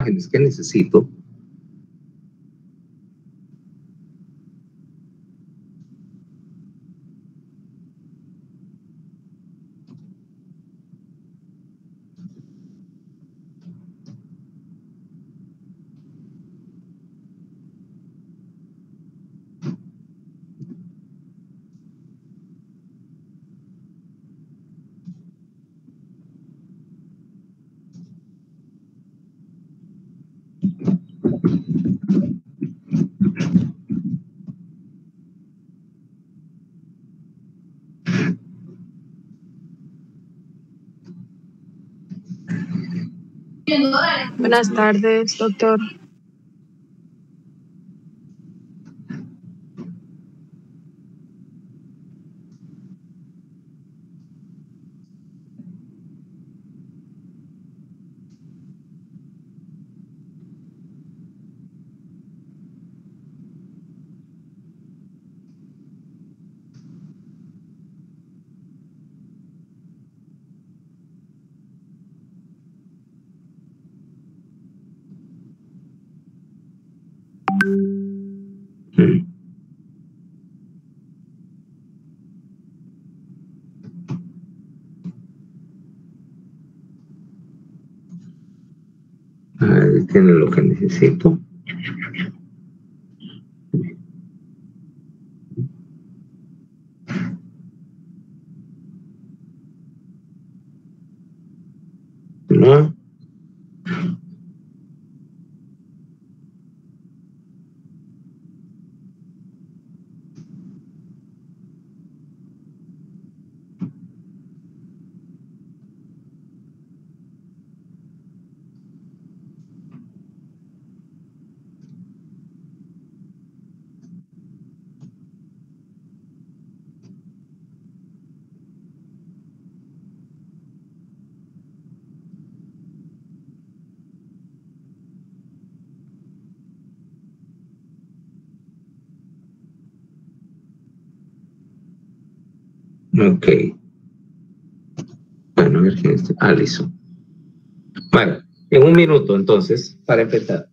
imágenes que necesito. Buenas tardes, doctor. Tiene lo que necesito. No. Ok. Bueno, a ver quién está. Ah, listo. Bueno, en un minuto entonces, para empezar.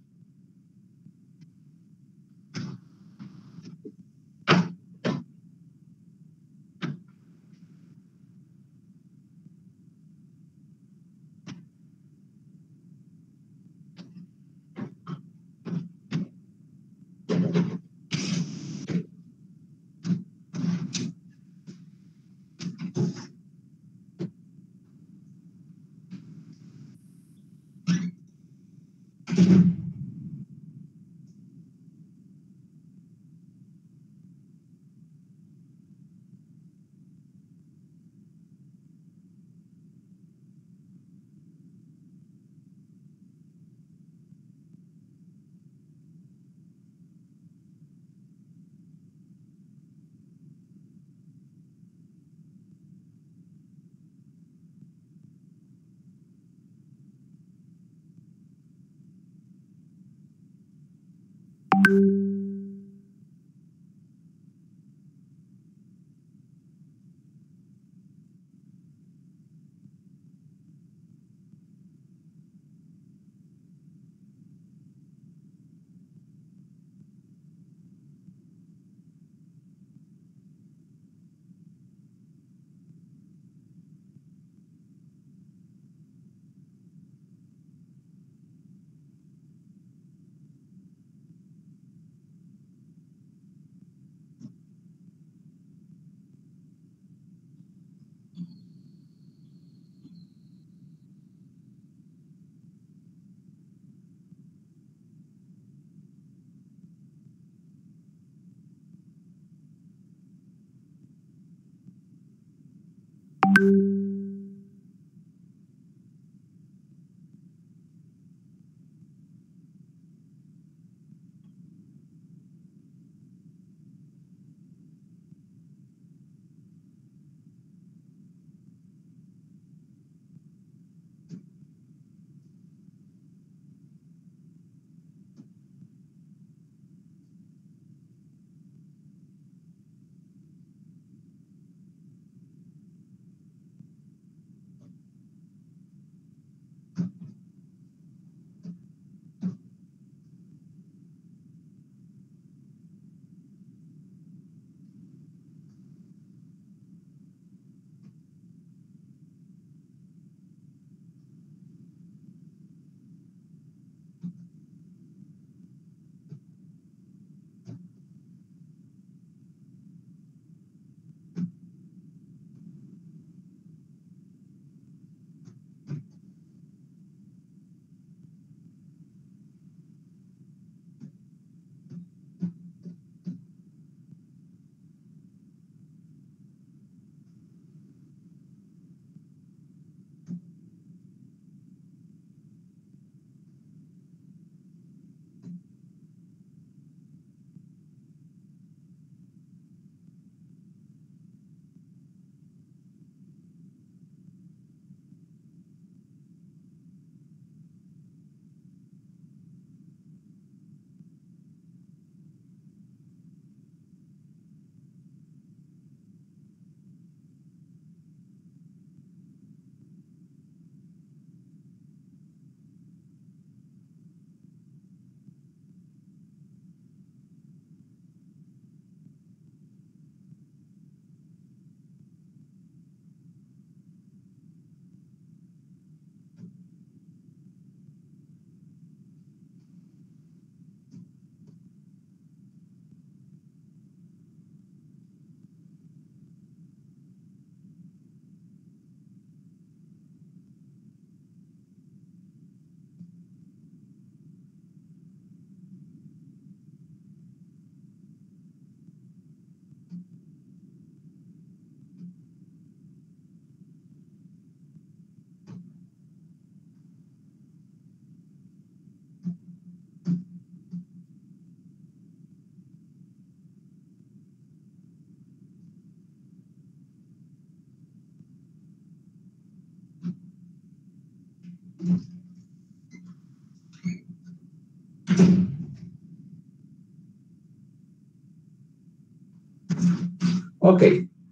Ok,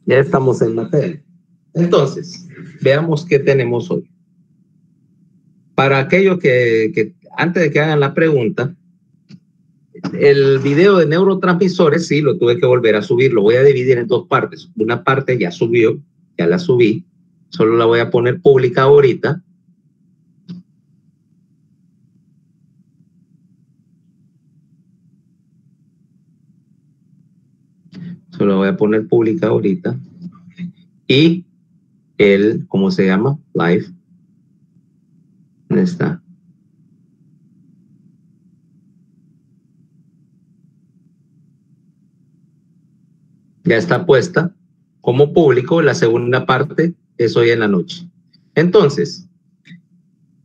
ya estamos en materia. Entonces, veamos qué tenemos hoy. Para aquellos que antes de que hagan la pregunta, el video de neurotransmisores, sí, lo tuve que volver a subir. Lo voy a dividir en dos partes. Una parte ya subió, ya la subí. Solo la voy a poner pública ahorita. Solo voy a poner pública ahorita. Y el, ¿cómo se llama? Live. ¿Dónde está? Ya está puesta como público. La segunda parte es hoy en la noche. Entonces,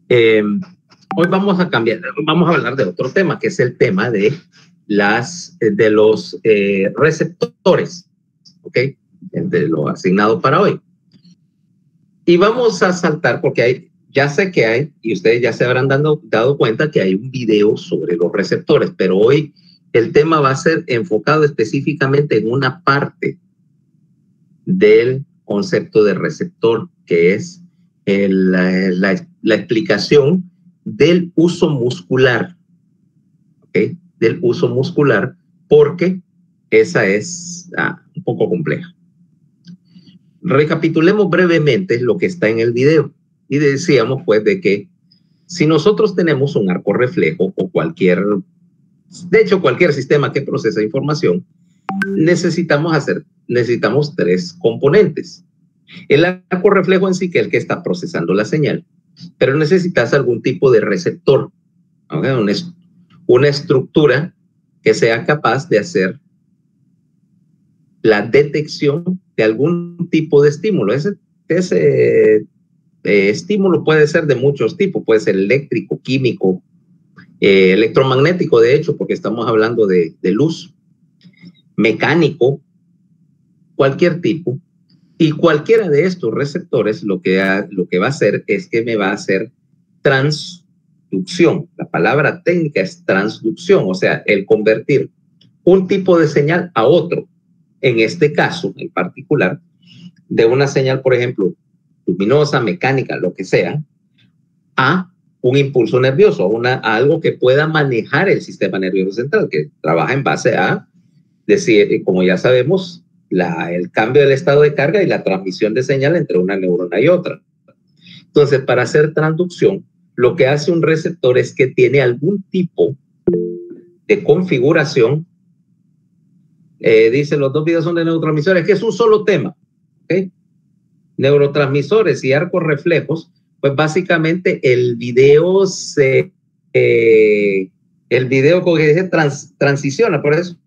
hoy vamos a cambiar, vamos a hablar de otro tema, que es el tema de los receptores, ¿ok? De lo asignado para hoy. Y vamos a saltar porque ya sé que hay, y ustedes ya se habrán dado cuenta que hay un video sobre los receptores, pero hoy el tema va a ser enfocado específicamente en una parte del concepto de receptor, que es la explicación del uso muscular, ¿okay? Del uso muscular, porque esa es un poco compleja. Recapitulemos brevemente lo que está en el video y decíamos pues de que si nosotros tenemos un arco reflejo o cualquier sistema que procesa información, necesitamos tres componentes. El arco reflejo en sí, que es el que está procesando la señal, pero necesitas algún tipo de receptor, ¿okay? Una estructura que sea capaz de hacer la detección de algún tipo de estímulo. Ese estímulo puede ser de muchos tipos, puede ser eléctrico, químico, electromagnético, de hecho, porque estamos hablando de luz, mecánico, cualquier tipo. Y cualquiera de estos receptores lo que va a hacer es que me va a hacer transducción. La palabra técnica es transducción, o sea, el convertir un tipo de señal a otro. En este caso, en particular, de una señal, por ejemplo, luminosa, mecánica, lo que sea, a un impulso nervioso, a algo que pueda manejar el sistema nervioso central, que trabaja en base a decir, como ya sabemos, el cambio del estado de carga y la transmisión de señal entre una neurona y otra. Entonces, para hacer transducción, lo que hace un receptor es que tiene algún tipo de configuración. Dice, los dos videos son de neurotransmisores, que es un solo tema, ¿okay? Neurotransmisores y arcos reflejos, pues básicamente el video como que dice transiciona, por eso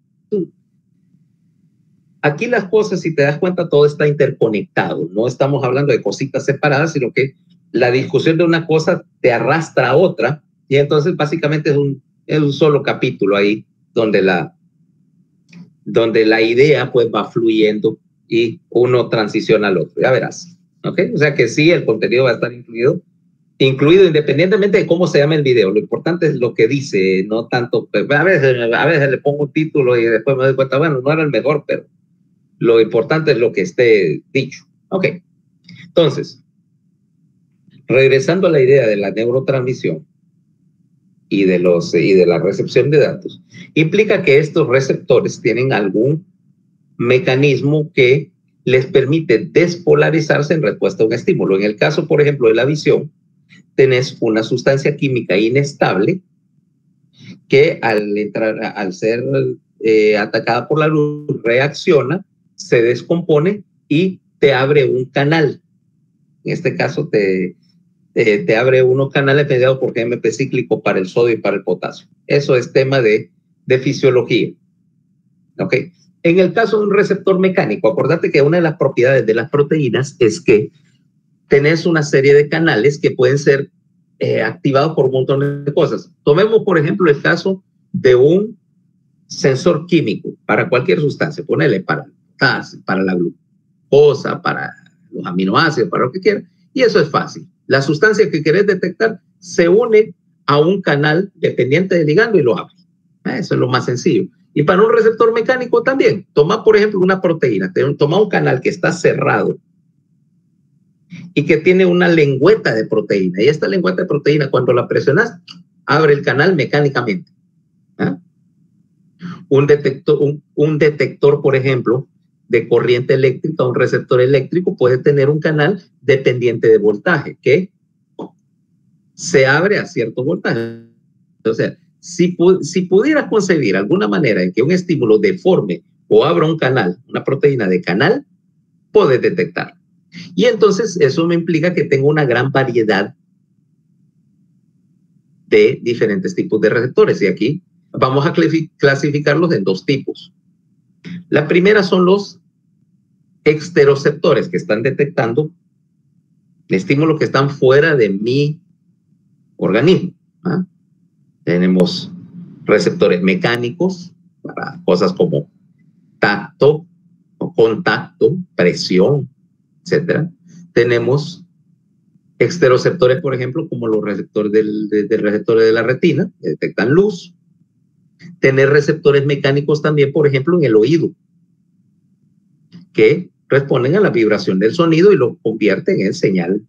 aquí las cosas, si te das cuenta, todo está interconectado. No estamos hablando de cositas separadas, sino que la discusión de una cosa te arrastra a otra, y entonces básicamente es un solo capítulo ahí donde la idea pues va fluyendo y uno transiciona al otro, ya verás, ¿ok? O sea que sí, el contenido va a estar incluido independientemente de cómo se llame el video. Lo importante es lo que dice, no tanto, pues, a veces le pongo un título y después me doy cuenta, bueno, no era el mejor, pero lo importante es lo que esté dicho. Ok, entonces, regresando a la idea de la neurotransmisión y de la recepción de datos, implica que estos receptores tienen algún mecanismo que les permite despolarizarse en respuesta a un estímulo. En el caso, por ejemplo, de la visión, tenés una sustancia química inestable que al ser atacada por la luz reacciona, se descompone y te abre un canal. En este caso te abre unos canales mediados por GMP cíclico para el sodio y para el potasio. Eso es tema de fisiología. ¿Ok? En el caso de un receptor mecánico, acordate que una de las propiedades de las proteínas es que tenés una serie de canales que pueden ser activados por un montón de cosas. Tomemos, por ejemplo, el caso de un sensor químico para cualquier sustancia. Ponele para la glucosa, para los aminoácidos, para lo que quieras. Y eso es fácil. La sustancia que querés detectar se une a un canal dependiente del ligando y lo abre. Eso es lo más sencillo. Y para un receptor mecánico también. Toma, por ejemplo, una proteína. Toma un canal que está cerrado y que tiene una lengüeta de proteína. Y esta lengüeta de proteína, cuando la presionas, abre el canal mecánicamente. ¿Ah? Un detector, por ejemplo, de corriente eléctrica, un receptor eléctrico, puede tener un canal dependiente de voltaje, que se abre a cierto voltaje. O sea, si pudieras concebir alguna manera en que un estímulo deforme o abra un canal, una proteína de canal, puedes detectar. Y entonces eso me implica que tengo una gran variedad de diferentes tipos de receptores. Y aquí vamos a clasificarlos en dos tipos. La primera son los exteroceptores, que están detectando estímulos que están fuera de mi organismo. ¿Ah? Tenemos receptores mecánicos para cosas como tacto o contacto, presión, etcétera. Tenemos exteroceptores, por ejemplo, como los receptores del receptor de la retina, que detectan luz. Tener receptores mecánicos también, por ejemplo, en el oído, que responden a la vibración del sonido y lo convierten en señal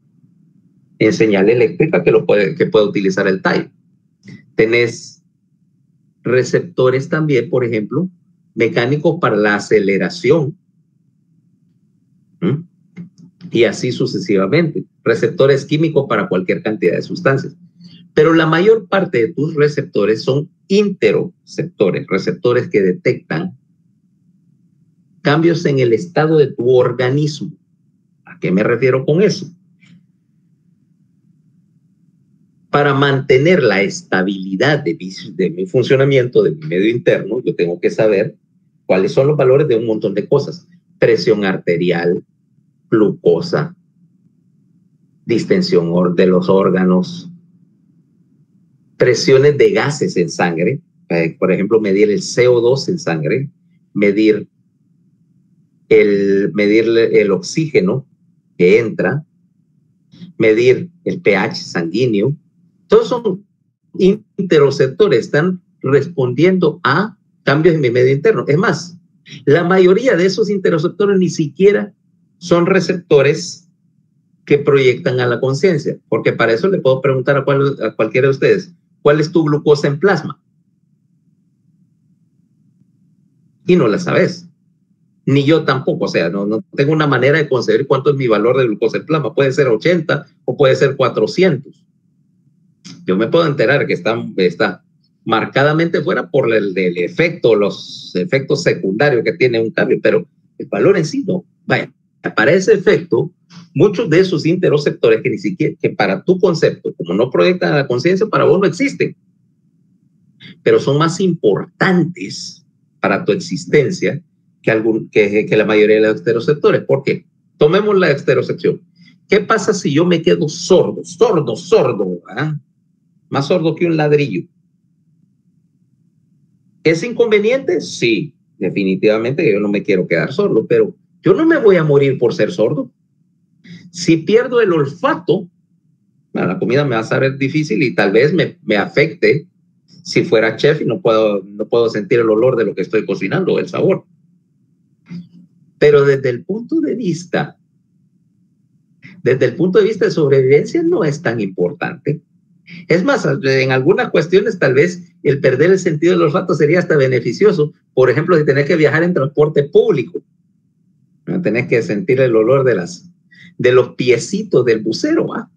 eléctrica que puede utilizar el TAI. Tenés receptores también, por ejemplo, mecánicos para la aceleración. Y así sucesivamente. Receptores químicos para cualquier cantidad de sustancias. Pero la mayor parte de tus receptores son interoceptores, receptores que detectan cambios en el estado de tu organismo. ¿A qué me refiero con eso? Para mantener la estabilidad de mi funcionamiento, de mi medio interno, yo tengo que saber cuáles son los valores de un montón de cosas. Presión arterial, glucosa, distensión de los órganos, presiones de gases en sangre, por ejemplo, medir el CO2 en sangre, medir el oxígeno que entra, medir el pH sanguíneo. Todos son interoceptores, están respondiendo a cambios en mi medio interno. Es más, la mayoría de esos interoceptores ni siquiera son receptores que proyectan a la conciencia, porque para eso le puedo preguntar a cualquiera de ustedes, ¿cuál es tu glucosa en plasma? Y no la sabes. Ni yo tampoco, o sea, no tengo una manera de concebir cuánto es mi valor de glucosa en plasma. Puede ser 80 o puede ser 400. Yo me puedo enterar que está marcadamente fuera por el efecto, los efectos secundarios que tiene un cambio, pero el valor en sí no. Vaya, para ese efecto, muchos de esos interoceptores que ni siquiera, que para tu concepto, como no proyectan a la conciencia, para vos no existen, pero son más importantes para tu existencia que la mayoría de los exteroceptores. ¿Por qué? Tomemos la exterocepción. ¿Qué pasa si yo me quedo sordo? ¿Ah? Más sordo que un ladrillo. ¿Es inconveniente? Sí, definitivamente yo no me quiero quedar sordo, pero yo no me voy a morir por ser sordo. Si pierdo el olfato, bueno, la comida me va a saber difícil y tal vez me afecte si fuera chef y no puedo sentir el olor de lo que estoy cocinando, el sabor. Pero desde el punto de vista de sobrevivencia no es tan importante. Es más, en algunas cuestiones tal vez el perder el sentido del olfato sería hasta beneficioso. Por ejemplo, si tenés que viajar en transporte público, ¿no? Tenés que sentir el olor de los piecitos del bucero. ¿Ah?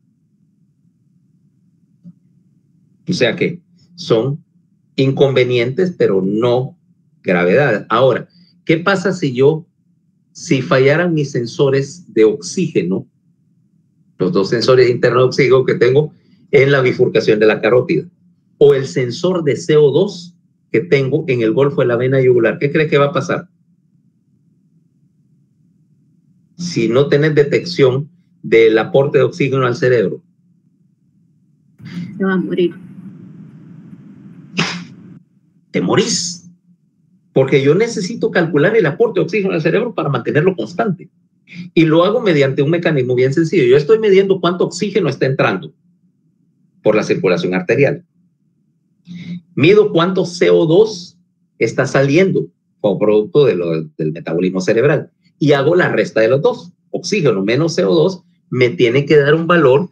O sea que son inconvenientes, pero no gravedad. Ahora, ¿qué pasa si fallaran mis sensores de oxígeno, los dos sensores internos de oxígeno que tengo en la bifurcación de la carótida, o el sensor de CO2 que tengo en el golfo de la vena yugular? ¿Qué crees que va a pasar? Si no tenés detección del aporte de oxígeno al cerebro. Se va a morir. Te morís. Porque yo necesito calcular el aporte de oxígeno al cerebro para mantenerlo constante. Y lo hago mediante un mecanismo bien sencillo. Yo estoy midiendo cuánto oxígeno está entrando por la circulación arterial. Mido cuánto CO2 está saliendo como producto del metabolismo cerebral. Y hago la resta de los dos. Oxígeno menos CO2 me tiene que dar un valor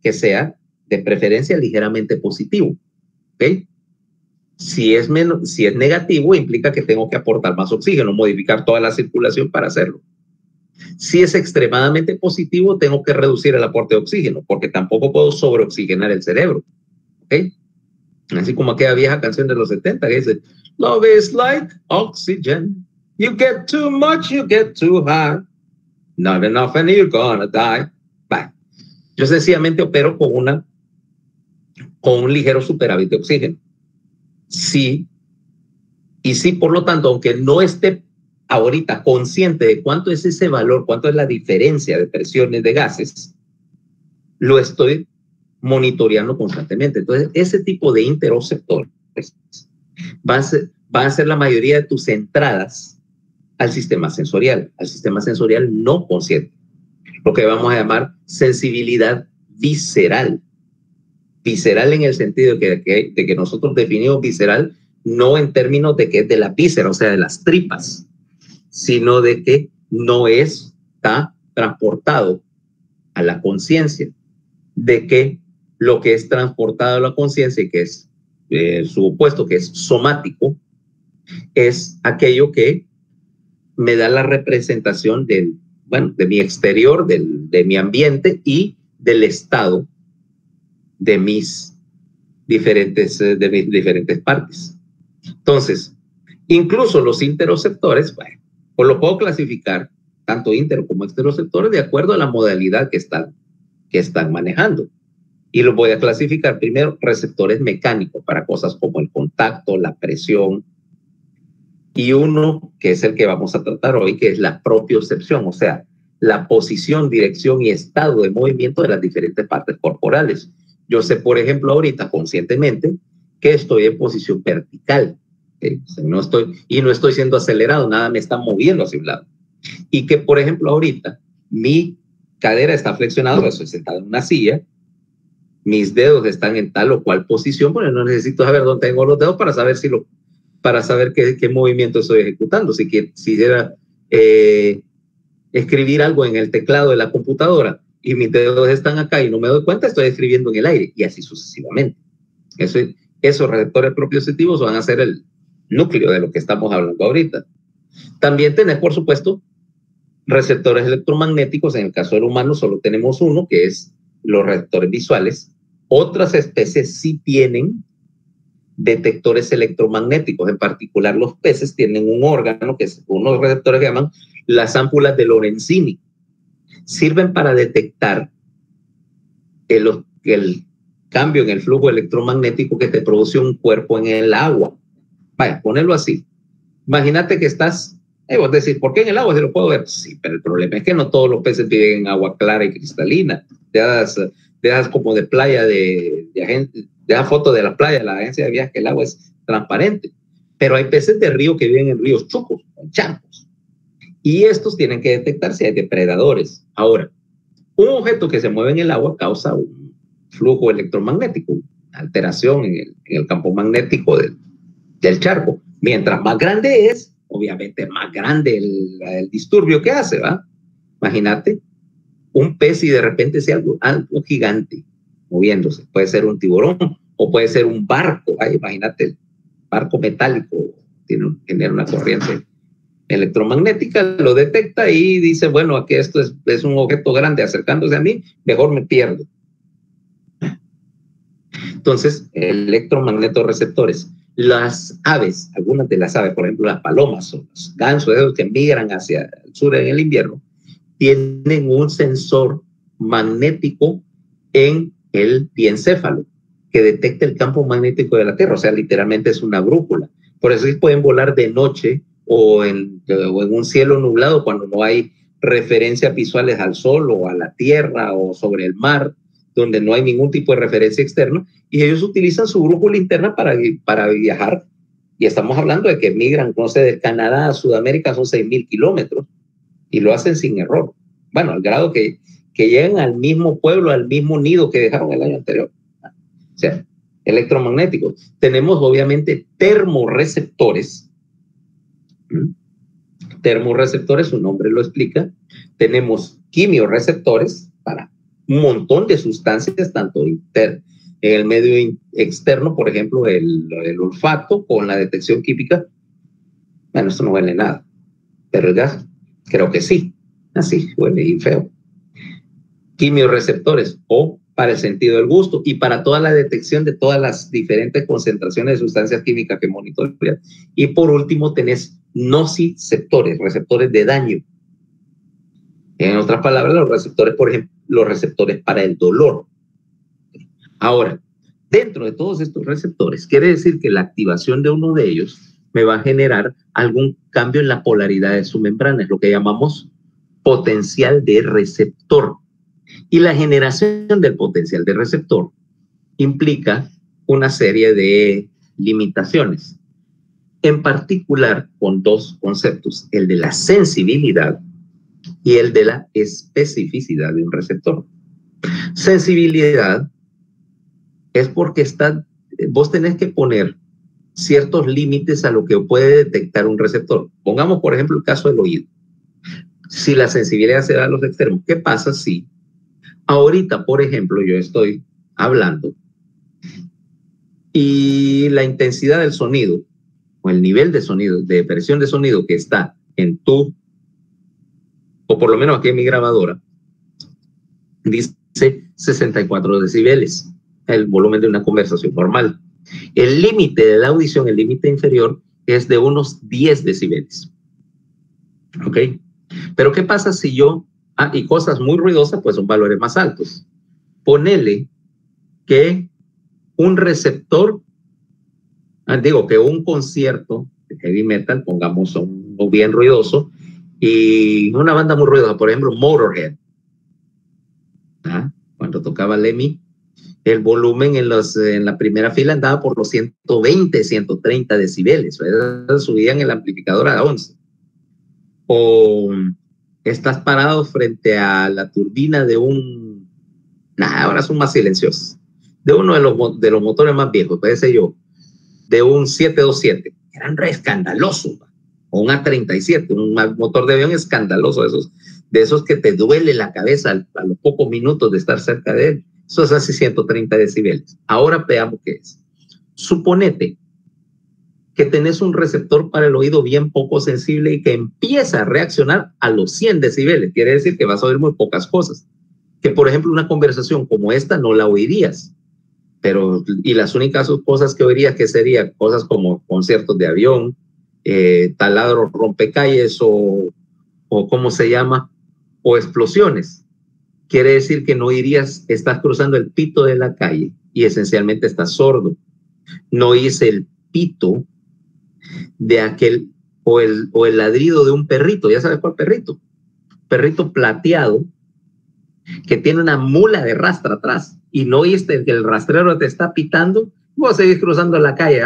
que sea de preferencia ligeramente positivo. ¿Okay? Si es negativo, implica que tengo que aportar más oxígeno, modificar toda la circulación para hacerlo. Si es extremadamente positivo, tengo que reducir el aporte de oxígeno, porque tampoco puedo sobreoxigenar el cerebro. ¿Okay? Así como aquella vieja canción de los 70 que dice, love is like oxygen. You get too much, you get too high. Not enough and you're gonna die. Bye. Yo sencillamente opero con un ligero superávit de oxígeno. Sí, y sí, por lo tanto, aunque no esté ahorita consciente de cuánto es ese valor, cuánto es la diferencia de presiones de gases, lo estoy monitoreando constantemente. Entonces, ese tipo de interoceptores va a ser la mayoría de tus entradas al sistema sensorial no consciente, lo que vamos a llamar sensibilidad visceral. Visceral en el sentido de que nosotros definimos visceral no en términos de que es de la víscera, o sea, de las tripas, sino de que no está transportado a la conciencia, de que lo que es transportado a la conciencia, que es su opuesto, que es somático, es aquello que me da la representación de mi exterior, de mi ambiente y del estado de mis diferentes partes. Entonces, incluso los interoceptores, pues lo puedo clasificar tanto intero como exteroceptores de acuerdo a la modalidad que están manejando. Y los voy a clasificar primero receptores mecánicos para cosas como el contacto, la presión, y uno que es el que vamos a tratar hoy, que es la propiocepción, o sea, la posición, dirección y estado de movimiento de las diferentes partes corporales. Yo sé, por ejemplo, ahorita conscientemente que estoy en posición vertical. O sea, no estoy siendo acelerado, nada me está moviendo hacia un lado. Y que, por ejemplo, ahorita mi cadera está flexionada, estoy sentado en una silla, mis dedos están en tal o cual posición, pero no necesito saber dónde tengo los dedos para saber qué movimiento estoy ejecutando. Si quisiera escribir algo en el teclado de la computadora y mis dedos están acá y no me doy cuenta, estoy escribiendo en el aire, y así sucesivamente. Esos receptores propioceptivos van a ser el núcleo de lo que estamos hablando ahorita. También tenés, por supuesto, receptores electromagnéticos. En el caso del humano solo tenemos uno, que es los receptores visuales. Otras especies sí tienen detectores electromagnéticos. En particular, los peces tienen un órgano, que es unos receptores que llaman las ámpulas de Lorenzini. Sirven para detectar el cambio en el flujo electromagnético que te produce un cuerpo en el agua. Vaya, ponerlo así. Imagínate que estás, vos decís, ¿por qué en el agua se lo puedo ver? Sí, pero el problema es que no todos los peces viven en agua clara y cristalina. Te das como de playa, de das fotos de la playa, la agencia de viajes, que el agua es transparente. Pero hay peces de río que viven en ríos chucos, en charcos. Y estos tienen que detectar si hay depredadores. Ahora, un objeto que se mueve en el agua causa un flujo electromagnético, una alteración en el campo magnético del charco. Mientras más grande es, obviamente más grande el disturbio que hace, ¿va? Imagínate un pez y de repente sea algo gigante moviéndose. Puede ser un tiburón o puede ser un barco. Imagínate, el barco metálico genera una corriente electromagnética, lo detecta y dice, bueno, aquí esto es un objeto grande acercándose a mí, mejor me pierdo. Entonces, electromagnetorreceptores. Las aves, algunas de las aves, por ejemplo, las palomas o los gansos, esos que migran hacia el sur en el invierno, tienen un sensor magnético en el diencéfalo que detecta el campo magnético de la Tierra, o sea, literalmente es una brújula. Por eso pueden volar de noche o en un cielo nublado cuando no hay referencias visuales al sol o a la tierra o sobre el mar, donde no hay ningún tipo de referencia externa, y ellos utilizan su brújula interna para viajar. Y estamos hablando de que migran, no sé, de Canadá a Sudamérica son 6,000 kilómetros y lo hacen sin error. Bueno, al grado que llegan al mismo pueblo, al mismo nido que dejaron el año anterior. O sea, electromagnéticos. Tenemos obviamente termorreceptores, Termorreceptores, su nombre lo explica. Tenemos quimiorreceptores para un montón de sustancias, tanto en el medio externo, por ejemplo, el olfato con la detección química. Bueno, esto no huele nada, pero el gas, creo que sí. Así, huele y feo. Quimiorreceptores o para el sentido del gusto y para toda la detección de todas las diferentes concentraciones de sustancias químicas que monitorean. Y por último tenés nociceptores, receptores de daño. En otras palabras, los receptores, por ejemplo, los receptores para el dolor. Ahora, dentro de todos estos receptores, quiere decir que la activación de uno de ellos me va a generar algún cambio en la polaridad de su membrana, es lo que llamamos potencial de receptor. Y la generación del potencial de receptor implica una serie de limitaciones, en particular con dos conceptos, el de la sensibilidad y el de la especificidad de un receptor. Sensibilidad es porque vos tenés que poner ciertos límites a lo que puede detectar un receptor. Pongamos, por ejemplo, el caso del oído. Si la sensibilidad se da a los extremos, ¿qué pasa si ahorita, por ejemplo, yo estoy hablando y la intensidad del sonido o el nivel de sonido, de presión de sonido que está en tu, o por lo menos aquí en mi grabadora, dice 64 decibeles, el volumen de una conversación normal. El límite de la audición, el límite inferior, es de unos 10 decibeles. ¿Ok? Pero ¿qué pasa si yo, y cosas muy ruidosas, pues son valores más altos? Ponele que un receptor, digo que un concierto de heavy metal, pongamos uno bien ruidoso, y una banda muy ruidosa, por ejemplo, Motorhead. Cuando tocaba Lemmy, el volumen en la primera fila andaba por los 120, 130 decibeles. Subían el amplificador a 11. O estás parado frente a la turbina de ahora son más silenciosos, de uno de los motores más viejos, puede ser yo, de un 727. Eran re escandalosos. O un A37, un motor de avión escandaloso, de esos que te duele la cabeza a los pocos minutos de estar cerca de él. Eso es así 130 decibeles. Ahora veamos qué es. Suponete que tenés un receptor para el oído bien poco sensible y que empieza a reaccionar a los 100 decibeles. Quiere decir que vas a oír muy pocas cosas. Que, por ejemplo, una conversación como esta no la oirías. Y las únicas cosas que oirías que serían cosas como conciertos de avión, taladros rompecalles o ¿cómo se llama? O explosiones. Quiere decir que no oirías, estás cruzando el pito de la calle y esencialmente estás sordo. No oís el pito de aquel o el ladrido de un perrito. ¿Ya sabes cuál perrito? Perrito plateado que tiene una mula de rastra atrás y no oíste que el rastrero te está pitando, vos seguís cruzando la calle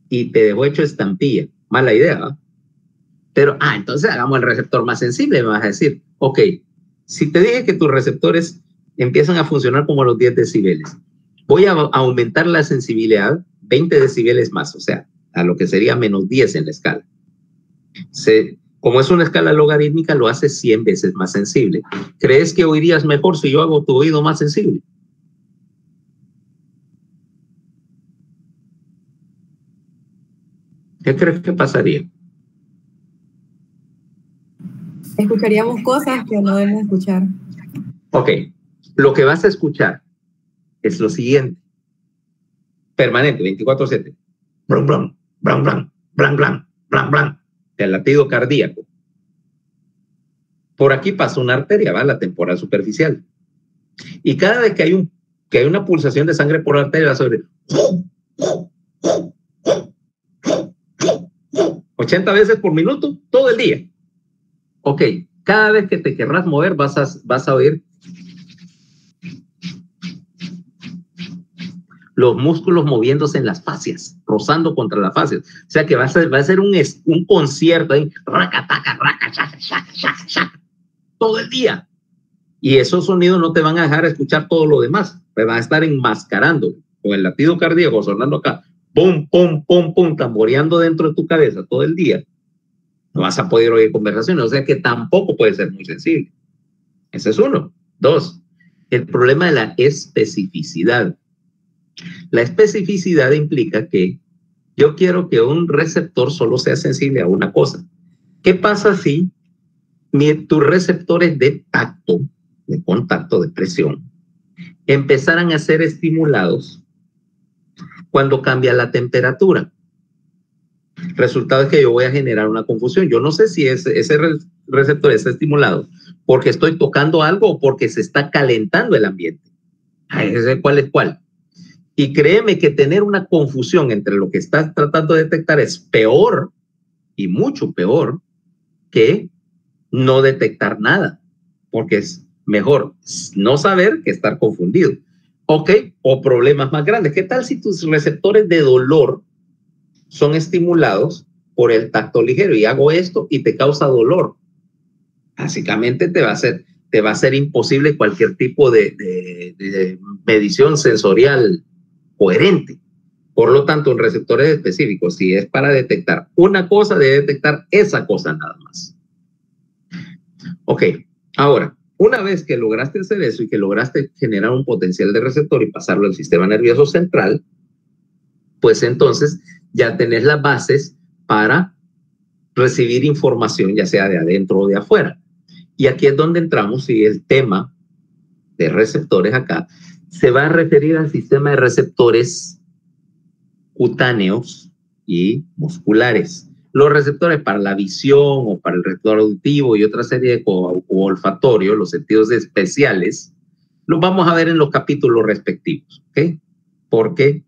y te dejó hecho estampilla. Mala idea, ¿no? Pero, entonces hagamos el receptor más sensible. Me vas a decir, ok, si te dije que tus receptores empiezan a funcionar como los 10 decibeles, voy a aumentar la sensibilidad 20 decibeles más, o sea, a lo que sería menos 10 en la escala. Como es una escala logarítmica, lo hace 100 veces más sensible. ¿Crees que oirías mejor si yo hago tu oído más sensible? ¿Qué crees que pasaría? Escucharíamos cosas que no debemos escuchar. Ok, lo que vas a escuchar es lo siguiente. Permanente, 24/7. Brum, brum, brum, brum, brum, brum, brum, brum. El latido cardíaco. Por aquí pasa una arteria, ¿va? La temporal superficial. Y cada vez que hay una pulsación de sangre por la arteria, va a ser 80 veces por minuto, todo el día. Ok, cada vez que te querrás mover, vas a oír los músculos moviéndose en las fascias, rozando contra las fascias. O sea que va a ser un concierto ahí, todo el día. Y esos sonidos no te van a dejar escuchar todo lo demás, te van a estar enmascarando con el latido cardíaco sonando acá. pum, pum, pum, pum, tamboreando dentro de tu cabeza todo el día, no vas a poder oír conversaciones, o sea que tampoco puede ser muy sensible. Ese es uno. Dos, el problema de la especificidad. La especificidad implica que yo quiero que un receptor solo sea sensible a una cosa. ¿Qué pasa si tus receptores de tacto, de contacto, de presión, empezaran a ser estimulados cuando cambia la temperatura? El resultado es que yo voy a generar una confusión. Yo no sé si ese receptor está estimulado porque estoy tocando algo o porque se está calentando el ambiente. ¿Cuál es cuál? Y créeme que tener una confusión entre lo que estás tratando de detectar es peor y mucho peor que no detectar nada, porque es mejor no saber que estar confundido. Ok, o problemas más grandes. ¿Qué tal si tus receptores de dolor son estimulados por el tacto ligero y hago esto y te causa dolor? Básicamente te va a ser imposible cualquier tipo de medición sensorial coherente. Por lo tanto, un receptor es específico. Si es para detectar una cosa, debe detectar esa cosa nada más. Ok, ahora, una vez que lograste hacer eso y que lograste generar un potencial de receptor y pasarlo al sistema nervioso central, pues entonces ya tenés las bases para recibir información, ya sea de adentro o de afuera. Y aquí es donde entramos y el tema de receptores acá se va a referir al sistema de receptores cutáneos y musculares. Los receptores para la visión o para el receptor auditivo y otra serie de olfatorio, los sentidos especiales, los vamos a ver en los capítulos respectivos, ¿ok? Porque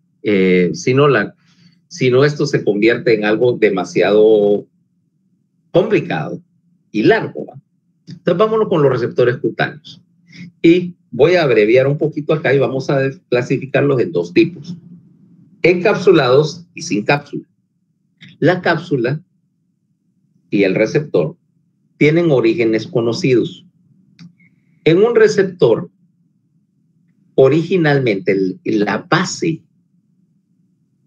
si no esto se convierte en algo demasiado complicado y largo, ¿va? Entonces vámonos con los receptores cutáneos. Y voy a abreviar un poquito acá y vamos a clasificarlos en dos tipos: encapsulados y sin cápsula. La cápsula y el receptor tienen orígenes conocidos. En un receptor, originalmente la base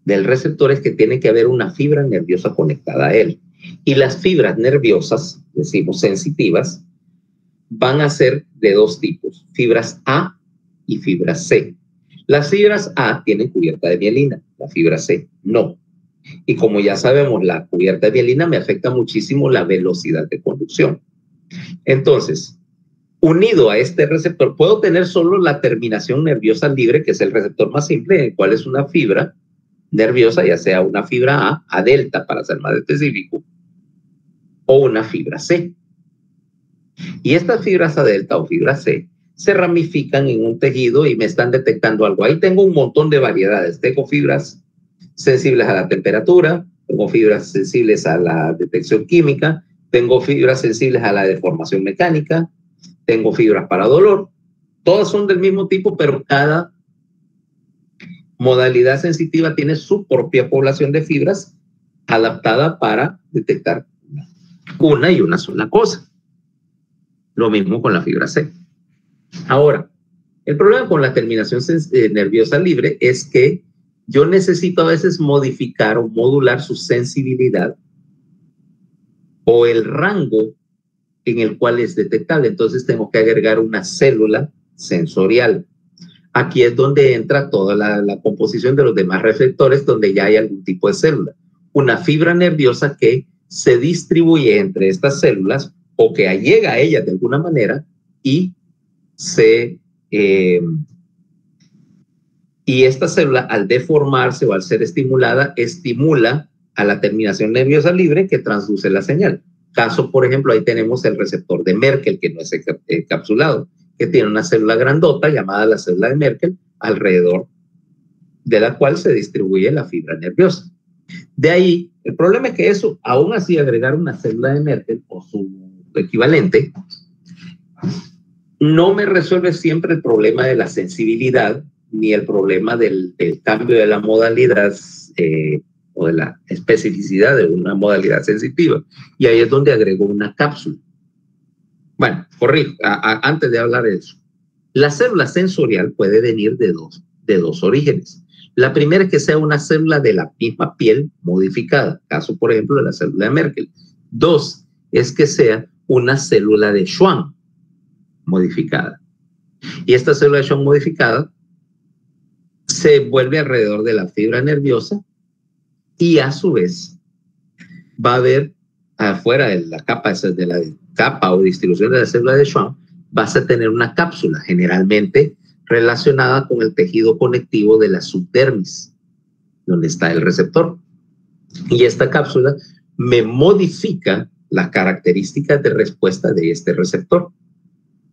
del receptor es que tiene que haber una fibra nerviosa conectada a él. Y las fibras nerviosas, decimos sensitivas, van a ser de dos tipos: fibras A y fibras C. Las fibras A tienen cubierta de mielina, la fibra C no. Y como ya sabemos, la cubierta de mielina me afecta muchísimo la velocidad de conducción. Entonces, unido a este receptor, puedo tener solo la terminación nerviosa libre, que es el receptor más simple, el cual es una fibra nerviosa, ya sea una fibra A delta para ser más específico, o una fibra C. Y estas fibras A delta o fibra C se ramifican en un tejido y me están detectando algo. Ahí tengo un montón de variedades. Tengo fibras sensibles a la temperatura, tengo fibras sensibles a la detección química, tengo fibras sensibles a la deformación mecánica, tengo fibras para dolor. Todas son del mismo tipo, pero cada modalidad sensitiva tiene su propia población de fibras adaptada para detectar una y una sola cosa. Lo mismo con la fibra C. Ahora, el problema con la terminación nerviosa libre es que yo necesito a veces modificar o modular su sensibilidad o el rango en el cual es detectable. Entonces tengo que agregar una célula sensorial. Aquí es donde entra toda la composición de los demás receptores, donde ya hay algún tipo de célula. Una fibra nerviosa que se distribuye entre estas células o que llega a ellas de alguna manera y y esta célula, al deformarse o al ser estimulada, estimula a la terminación nerviosa libre que transduce la señal. Caso, por ejemplo, ahí tenemos el receptor de Merkel, que no es encapsulado, que tiene una célula grandota llamada la célula de Merkel, alrededor de la cual se distribuye la fibra nerviosa. De ahí, el problema es que eso, aún así, agregar una célula de Merkel o su equivalente, no me resuelve siempre el problema de la sensibilidad ni el problema del cambio de la modalidad o de la especificidad de una modalidad sensitiva. Y ahí es donde agrego una cápsula. Bueno, corrijo, antes de hablar de eso. La célula sensorial puede venir de dos orígenes. La primera es que sea una célula de la misma piel modificada, caso por ejemplo de la célula de Merkel. 2 es que sea una célula de Schwann modificada. Y esta célula de Schwann modificada se vuelve alrededor de la fibra nerviosa y a su vez va a haber afuera de la capa o distribución de la célula de Schwann, vas a tener una cápsula generalmente relacionada con el tejido conectivo de la subdermis, donde está el receptor. Y esta cápsula me modifica las características de respuesta de este receptor.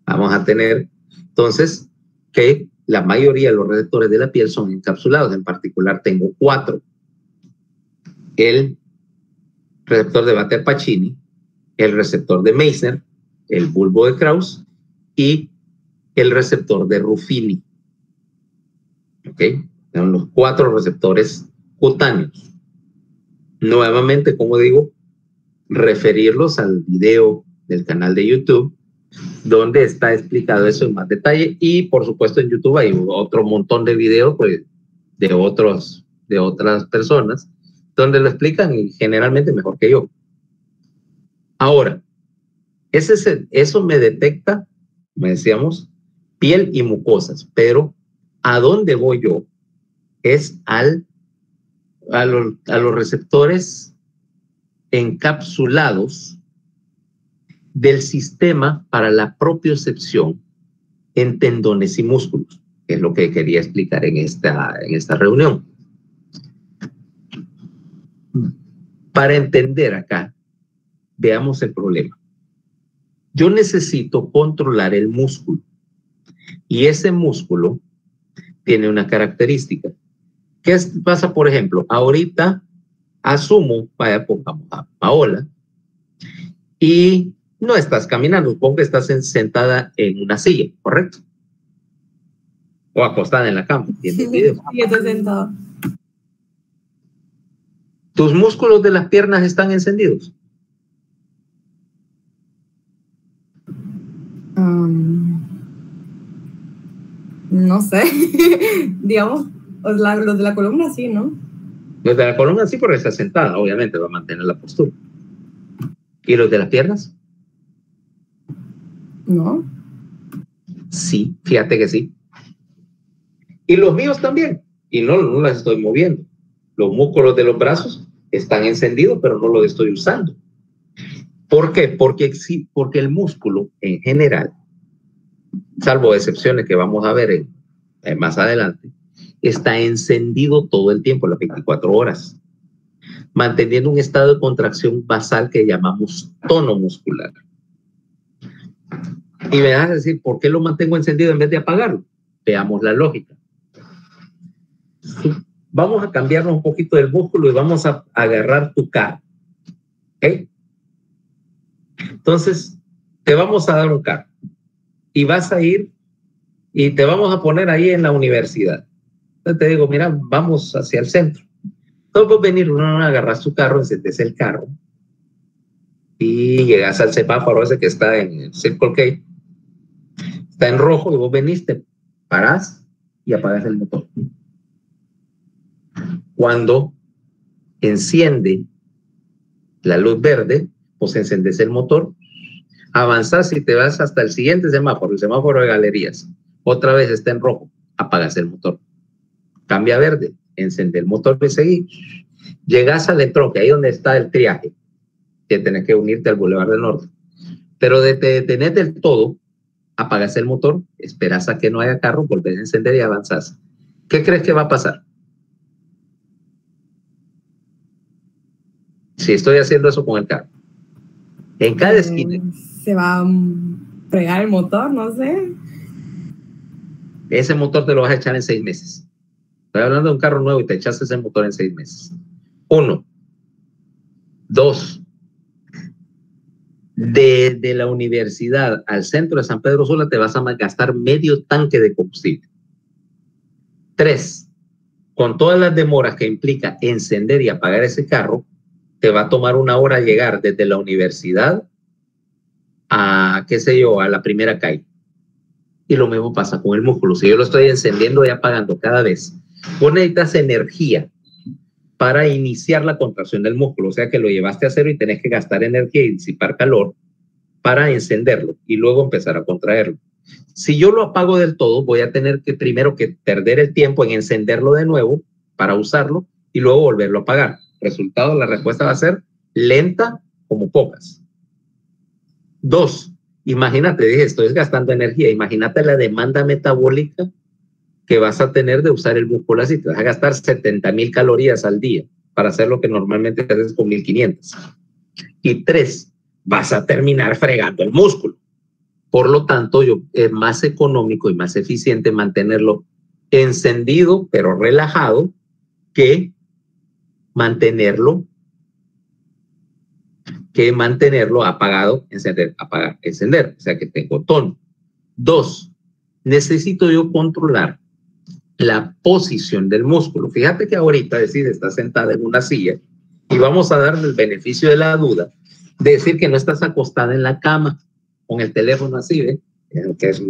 Vamos a tener entonces que la mayoría de los receptores de la piel son encapsulados. En particular tengo 4. El receptor de Batter-Pacini, el receptor de Meissner, el bulbo de Krauss y el receptor de Ruffini. ¿Ok? Son los 4 receptores cutáneos. Nuevamente, como digo, referirlos al video del canal de YouTube, donde está explicado eso en más detalle, y por supuesto en YouTube hay otro montón de videos pues, de otras personas, donde lo explican y generalmente mejor que yo. Ahora, eso me detecta, me decíamos, piel y mucosas, pero ¿a dónde voy yo? Es a los receptores encapsulados del sistema para la propiocepción en tendones y músculos, que es lo que quería explicar en esta reunión. Para entender acá, veamos el problema. Yo necesito controlar el músculo y ese músculo tiene una característica. ¿Qué pasa, por ejemplo? Ahorita asumo, vaya, pongamos a Paola, y no estás caminando, supongo que estás sentada en una silla, ¿correcto? O acostada en la cama. Sí, estoy sentada. ¿Tus músculos de las piernas están encendidos? No sé. Digamos, los de la columna sí, ¿no? Los de la columna sí, porque está sentada, obviamente va a mantener la postura. ¿Y los de las piernas? No. Sí, fíjate que sí. Y los míos también. Y no las estoy moviendo. Los músculos de los brazos están encendidos, pero no los estoy usando. ¿Por qué? Porque el músculo en general, salvo excepciones que vamos a ver más adelante, está encendido todo el tiempo, las 24 horas, manteniendo un estado de contracción basal que llamamos tono muscular. Y me vas a decir, ¿por qué lo mantengo encendido en vez de apagarlo? Veamos la lógica. Vamos a cambiarnos un poquito del músculo y vamos a agarrar tu carro. ¿Ok? Entonces, te vamos a dar un carro y vas a ir y te vamos a poner ahí en la universidad. Entonces te digo, mira, vamos hacia el centro. Entonces vos venir, agarras tu carro, encendes el carro y llegas al semáforo ese que está en el Circle K. Está en rojo y vos veniste, parás y apagas el motor. Cuando enciende la luz verde, pues encendes el motor, avanzas y te vas hasta el siguiente semáforo, el semáforo de galerías. Otra vez está en rojo, apagas el motor. Cambia a verde, encende el motor y seguí. Llegas al entronque, ahí donde está el triaje, que tenés que unirte al Boulevard del Norte. Pero de te detenés del todo, apagas el motor, esperas a que no haya carro, volvés a encender y avanzas. ¿Qué crees que va a pasar? Si estoy haciendo eso con el carro. En cada esquina. Se va a fregar el motor, no sé. Ese motor te lo vas a echar en 6 meses. Estoy hablando de un carro nuevo y te echaste ese motor en 6 meses. 1. 2. Desde la universidad al centro de San Pedro Sula te vas a gastar medio tanque de combustible. 3. Con todas las demoras que implica encender y apagar ese carro, te va a tomar 1 hora llegar desde la universidad a, qué sé yo, a la primera calle. Y lo mismo pasa con el músculo. Si yo lo estoy encendiendo y apagando cada vez Vos necesitas energía para iniciar la contracción del músculo, o sea que lo llevaste a cero y tenés que gastar energía y disipar calor para encenderlo y luego empezar a contraerlo. Si yo lo apago del todo, voy a tener que primero que perder el tiempo en encenderlo de nuevo para usarlo y luego volverlo a apagar. Resultado, la respuesta va a ser lenta como pocas. 2, imagínate, dije, estoy gastando energía, imagínate la demanda metabólica que vas a tener de usar el músculo así. Te vas a gastar 70,000 calorías al día para hacer lo que normalmente haces con 1,500. Y 3, vas a terminar fregando el músculo. Por lo tanto, es más económico y más eficiente mantenerlo encendido, pero relajado, que mantenerlo apagado, encender, apagar, encender. O sea que tengo tono. 2, necesito yo controlar la posición del músculo. Fíjate que ahorita estás sentada en una silla y vamos a darle el beneficio de la duda de decir que no estás acostada en la cama con el teléfono así, ¿ve? Que es,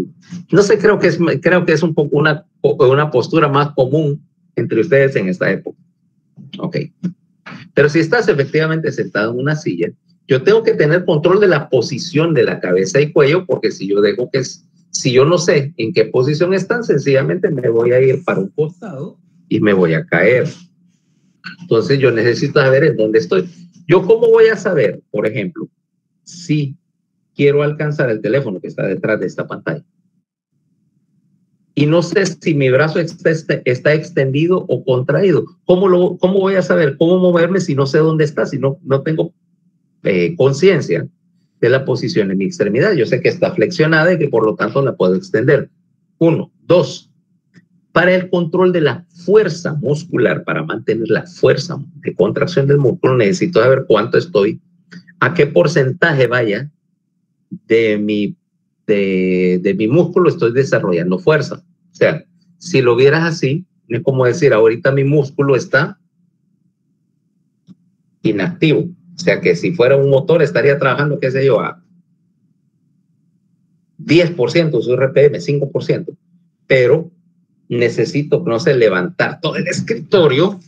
no sé, creo que es un poco una postura más común entre ustedes en esta época. Ok. Pero si estás efectivamente sentado en una silla, yo tengo que tener control de la posición de la cabeza y cuello, porque si yo no sé en qué posición están, sencillamente me voy a ir para un costado y me voy a caer. Entonces yo necesito saber en dónde estoy. ¿Yo cómo voy a saber, por ejemplo, si quiero alcanzar el teléfono que está detrás de esta pantalla? Y no sé si mi brazo está extendido o contraído. ¿Cómo voy a saber cómo moverme si no sé dónde está, si no tengo conciencia de la posición en mi extremidad? Yo sé que está flexionada y que por lo tanto la puedo extender. 1, 2. Para el control de la fuerza muscular, para mantener la fuerza de contracción del músculo, necesito saber cuánto estoy, a qué porcentaje vaya de mi músculo estoy desarrollando fuerza. O sea, si lo vieras así, es como decir, ahorita mi músculo está inactivo. O sea, que si fuera un motor estaría trabajando, qué sé yo, a 10% su RPM, 5%. Pero necesito, no sé, levantar todo el escritorio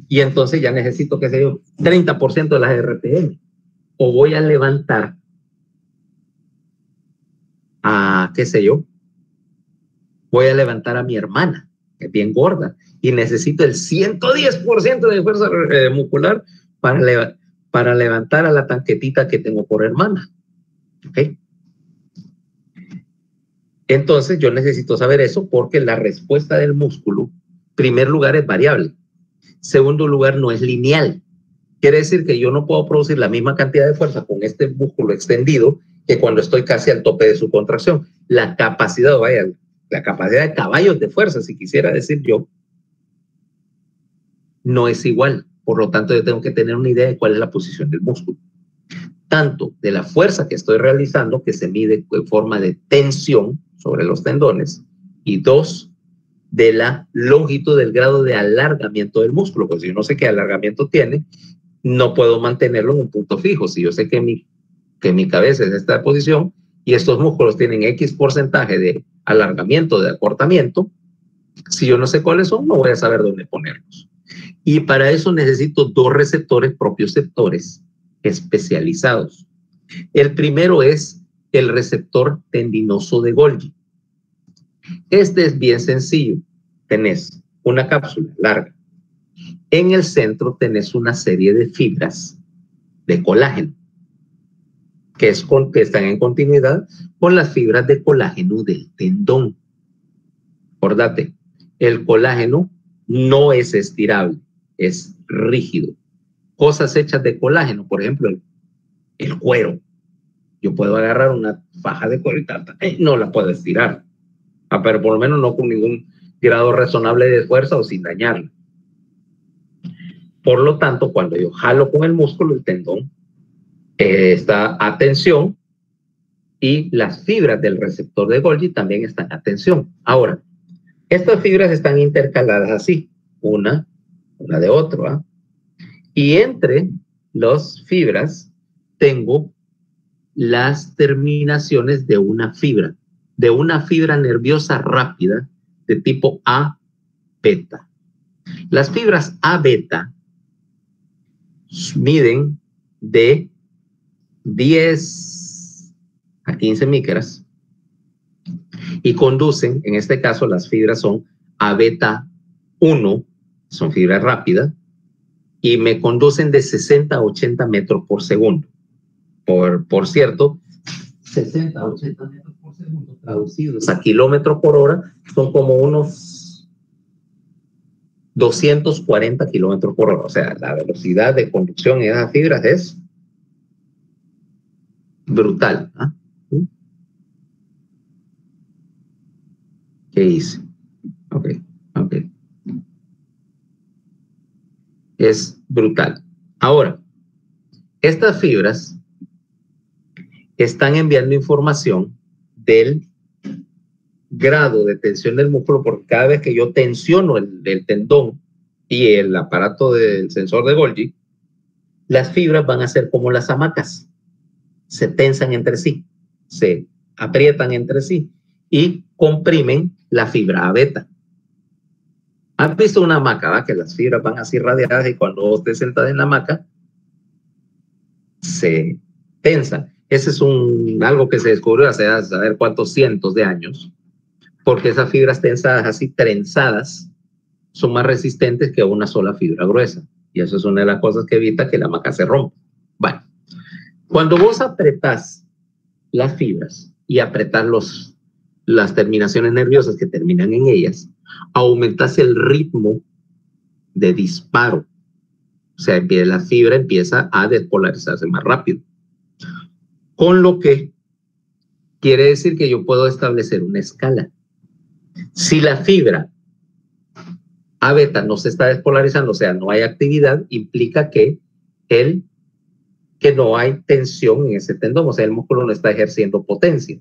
y entonces ya necesito, qué sé yo, 30% de las RPM. O voy a levantar qué sé yo, voy a levantar a mi hermana, que es bien gorda, y necesito el 110% de fuerza muscular para levantar a la tanquetita que tengo por hermana. ¿Ok? Entonces yo necesito saber eso porque la respuesta del músculo, en primer lugar, es variable. Segundo lugar, no es lineal. Quiere decir que yo no puedo producir la misma cantidad de fuerza con este músculo extendido que cuando estoy casi al tope de su contracción. La capacidad de caballos de fuerza, si quisiera decir yo, no es igual. Por lo tanto, yo tengo que tener una idea de cuál es la posición del músculo. Tanto de la fuerza que estoy realizando, que se mide en forma de tensión sobre los tendones, y 2, de la longitud del grado de alargamiento del músculo. Pues si yo no sé qué alargamiento tiene, no puedo mantenerlo en un punto fijo. Si yo sé que mi cabeza es esta posición y estos músculos tienen X porcentaje de alargamiento, de acortamiento, si yo no sé cuáles son, no voy a saber dónde ponerlos. Y para eso necesito 2 receptores propioceptores especializados. El primero es el receptor tendinoso de Golgi. Este es bien sencillo. Tenés una cápsula larga. En el centro tenés una serie de fibras de colágeno que están en continuidad con las fibras de colágeno del tendón. Acordate, el colágeno no es estirable, es rígido. Cosas hechas de colágeno, por ejemplo, el cuero. Yo puedo agarrar una faja de cuero y no la puedo estirar, pero por lo menos no con ningún grado razonable de fuerza o sin dañarla. Por lo tanto, cuando yo jalo con el músculo, el tendón está a tensión y las fibras del receptor de Golgi también están a tensión. Ahora, estas fibras están intercaladas así, una de otra, y entre las fibras tengo las terminaciones de una fibra nerviosa rápida de tipo A beta. Las fibras A beta miden de 10 a 15 micras y conducen, en este caso las fibras son A beta 1, son fibras rápidas, y me conducen de 60 a 80 metros por segundo. Por cierto, 60 a 80 metros por segundo traducidos a kilómetros por hora son como unos 240 kilómetros por hora. O sea, la velocidad de conducción en esas fibras es brutal. ¿Eh? ¿Qué hice? Ok. Es brutal. Ahora, estas fibras están enviando información del grado de tensión del músculo, porque cada vez que yo tensiono el tendón y el aparato del sensor de Golgi, las fibras van a ser como las hamacas, se tensan entre sí, se aprietan entre sí y comprimen la fibra A beta. ¿Has visto una hamaca, ¿va? Que las fibras van así radiadas y cuando vos te sentas en la hamaca se tensan? Ese es algo que se descubrió hace a saber cuántos cientos de años, porque esas fibras tensadas, así trenzadas, son más resistentes que una sola fibra gruesa. Y eso es una de las cosas que evita que la hamaca se rompa. Bueno, cuando vos apretás las fibras y apretás las terminaciones nerviosas que terminan en ellas, aumentas el ritmo de disparo. O sea, la fibra empieza a despolarizarse más rápido. Con lo que quiere decir que yo puedo establecer una escala. Si la fibra A beta no se está despolarizando, o sea, no hay actividad, implica que no hay tensión en ese tendón, o sea, el músculo no está ejerciendo potencia.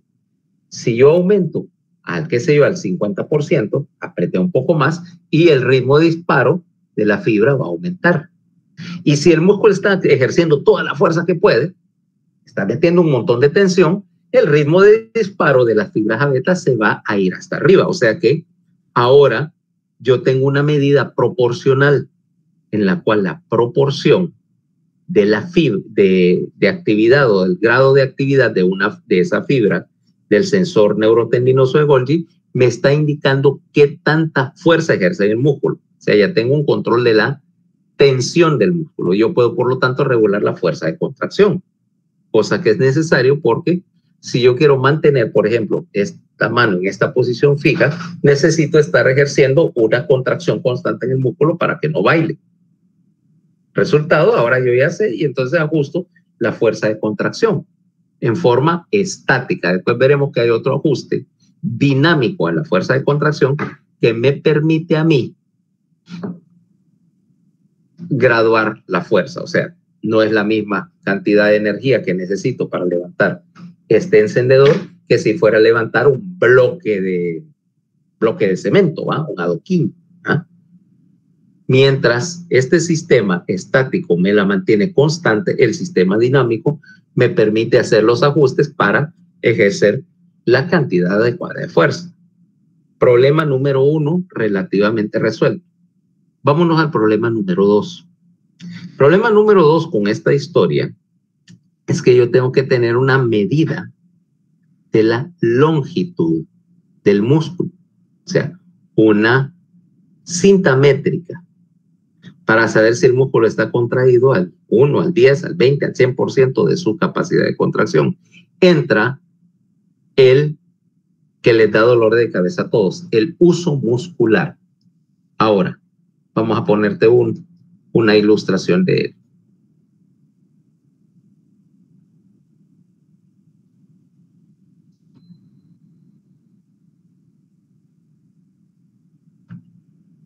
Si yo aumento al 50%, apreté un poco más y el ritmo de disparo de la fibra va a aumentar. Y si el músculo está ejerciendo toda la fuerza que puede, está metiendo un montón de tensión, el ritmo de disparo de las fibras A beta se va a ir hasta arriba. O sea que ahora yo tengo una medida proporcional en la cual la proporción de la fibra de actividad o del grado de actividad de esa fibra del sensor neurotendinoso de Golgi me está indicando qué tanta fuerza ejerce el músculo. O sea, ya tengo un control de la tensión del músculo. Yo puedo, por lo tanto, regular la fuerza de contracción, cosa que es necesario porque si yo quiero mantener, por ejemplo, esta mano en esta posición fija, necesito estar ejerciendo una contracción constante en el músculo para que no baile. Resultado, ahora yo ya sé y entonces ajusto la fuerza de contracción en forma estática. Después veremos que hay otro ajuste dinámico a la fuerza de contracción que me permite a mí graduar la fuerza. O sea, no es la misma cantidad de energía que necesito para levantar este encendedor que si fuera a levantar un bloque de cemento, ¿va? Un adoquín. ¿Ah? Mientras este sistema estático me la mantiene constante, el sistema dinámico me permite hacer los ajustes para ejercer la cantidad adecuada de fuerza. Problema número 1, relativamente resuelto. Vámonos al problema número 2. Problema número 2 con esta historia es que yo tengo que tener una medida de la longitud del músculo, o sea, una cinta métrica para saber si el músculo está contraído al 1, al 10, al 20, al 100% de su capacidad de contracción. Entra el que les da dolor de cabeza a todos, el uso muscular. Ahora, vamos a ponerte una ilustración de él.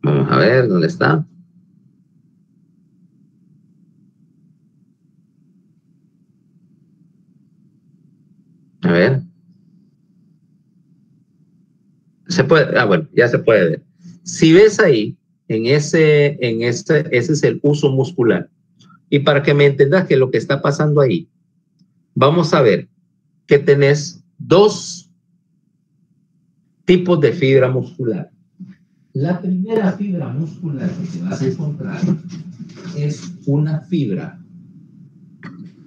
Vamos a ver dónde está. A ver. Se puede, bueno, ya se puede ver. Si ves ahí, ese es el uso muscular. Y para que me entendas que lo que está pasando ahí, vamos a ver que tenés dos tipos de fibra muscular. La primera fibra muscular que te vas a encontrar es una fibra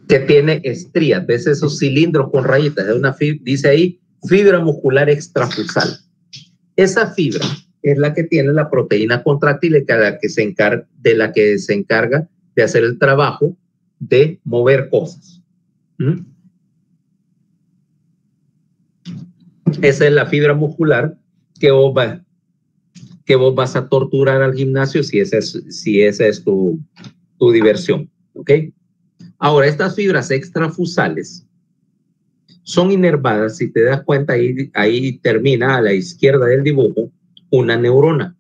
que tiene estrías, ves esos cilindros con rayitas, es una fibra, dice ahí, fibra muscular extrafusal. Esa fibra es la que tiene la proteína contráctil de la que se encarga de hacer el trabajo de mover cosas. Esa es la fibra muscular que vos vas a torturar al gimnasio si esa es tu diversión, ¿ok? Ahora, estas fibras extrafusales son inervadas, si te das cuenta, ahí termina a la izquierda del dibujo una neurona.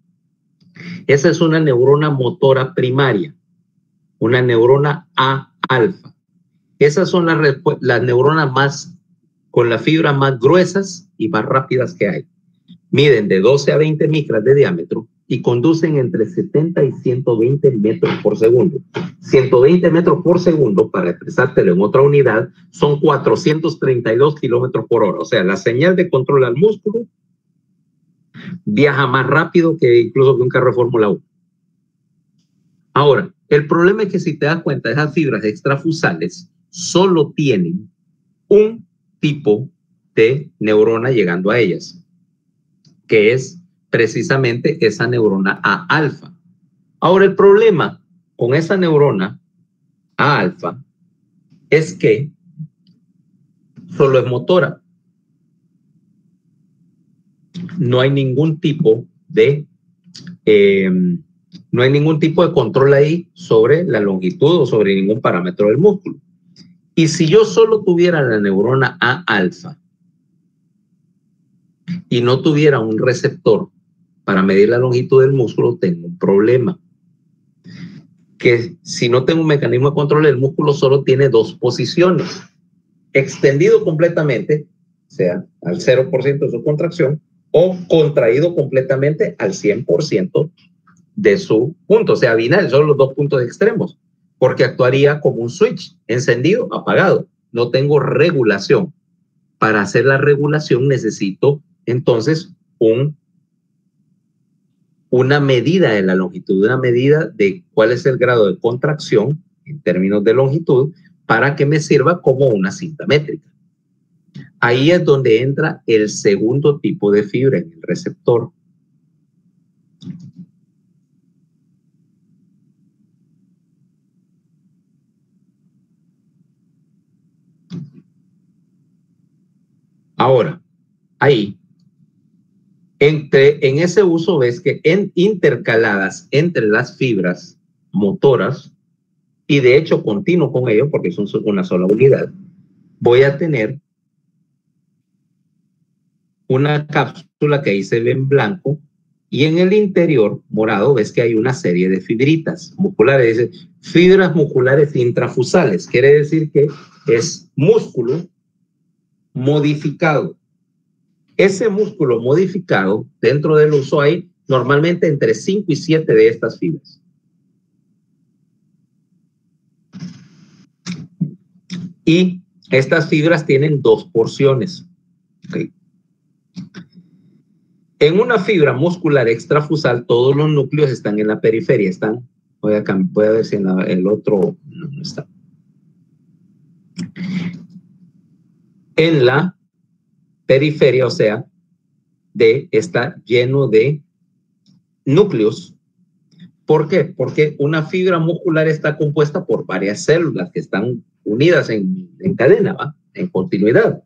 Esa es una neurona motora primaria, una neurona A-alfa. Esas son las neuronas con las fibras más gruesas y más rápidas que hay. Miden de 12 a 20 micras de diámetro y conducen entre 70 y 120 metros por segundo. 120 metros por segundo, para expresártelo en otra unidad, son 432 kilómetros por hora. O sea, la señal de control al músculo viaja más rápido que incluso que un carro de Fórmula 1. Ahora, el problema es que si te das cuenta, esas fibras extrafusales solo tienen un tipo de neurona llegando a ellas, que es precisamente esa neurona A-alfa. Ahora, el problema con esa neurona A-alfa es que solo es motora. No hay ningún tipo de control ahí sobre la longitud o sobre ningún parámetro del músculo. Y si yo solo tuviera la neurona A-alfa y no tuviera un receptor para medir la longitud del músculo, tengo un problema. Que si no tengo un mecanismo de control, el músculo solo tiene dos posiciones. Extendido completamente, o sea, al 0% de su contracción, o contraído completamente al 100% de su punto. O sea, binal, son los dos puntos extremos, porque actuaría como un switch, encendido, apagado. No tengo regulación. Para hacer la regulación necesito entonces una medida de la longitud, una medida de cuál es el grado de contracción en términos de longitud para que me sirva como una cinta métrica. Ahí es donde entra el segundo tipo de fibra en el receptor. Ahora, ahí, en ese uso ves que intercaladas entre las fibras motoras, y de hecho continuo con ello porque son una sola unidad, voy a tener una cápsula que ahí se ve en blanco y en el interior morado ves que hay una serie de fibritas musculares, dice fibras musculares intrafusales, quiere decir que es músculo modificado. Ese músculo modificado, dentro del uso hay normalmente entre 5 y 7 de estas fibras. Y estas fibras tienen dos porciones. Okay. En una fibra muscular extrafusal, todos los núcleos están en la periferia. Voy a ver si en el otro no está. En la periferia, o sea, está lleno de núcleos. ¿Por qué? Porque una fibra muscular está compuesta por varias células que están unidas en cadena, ¿va? En continuidad.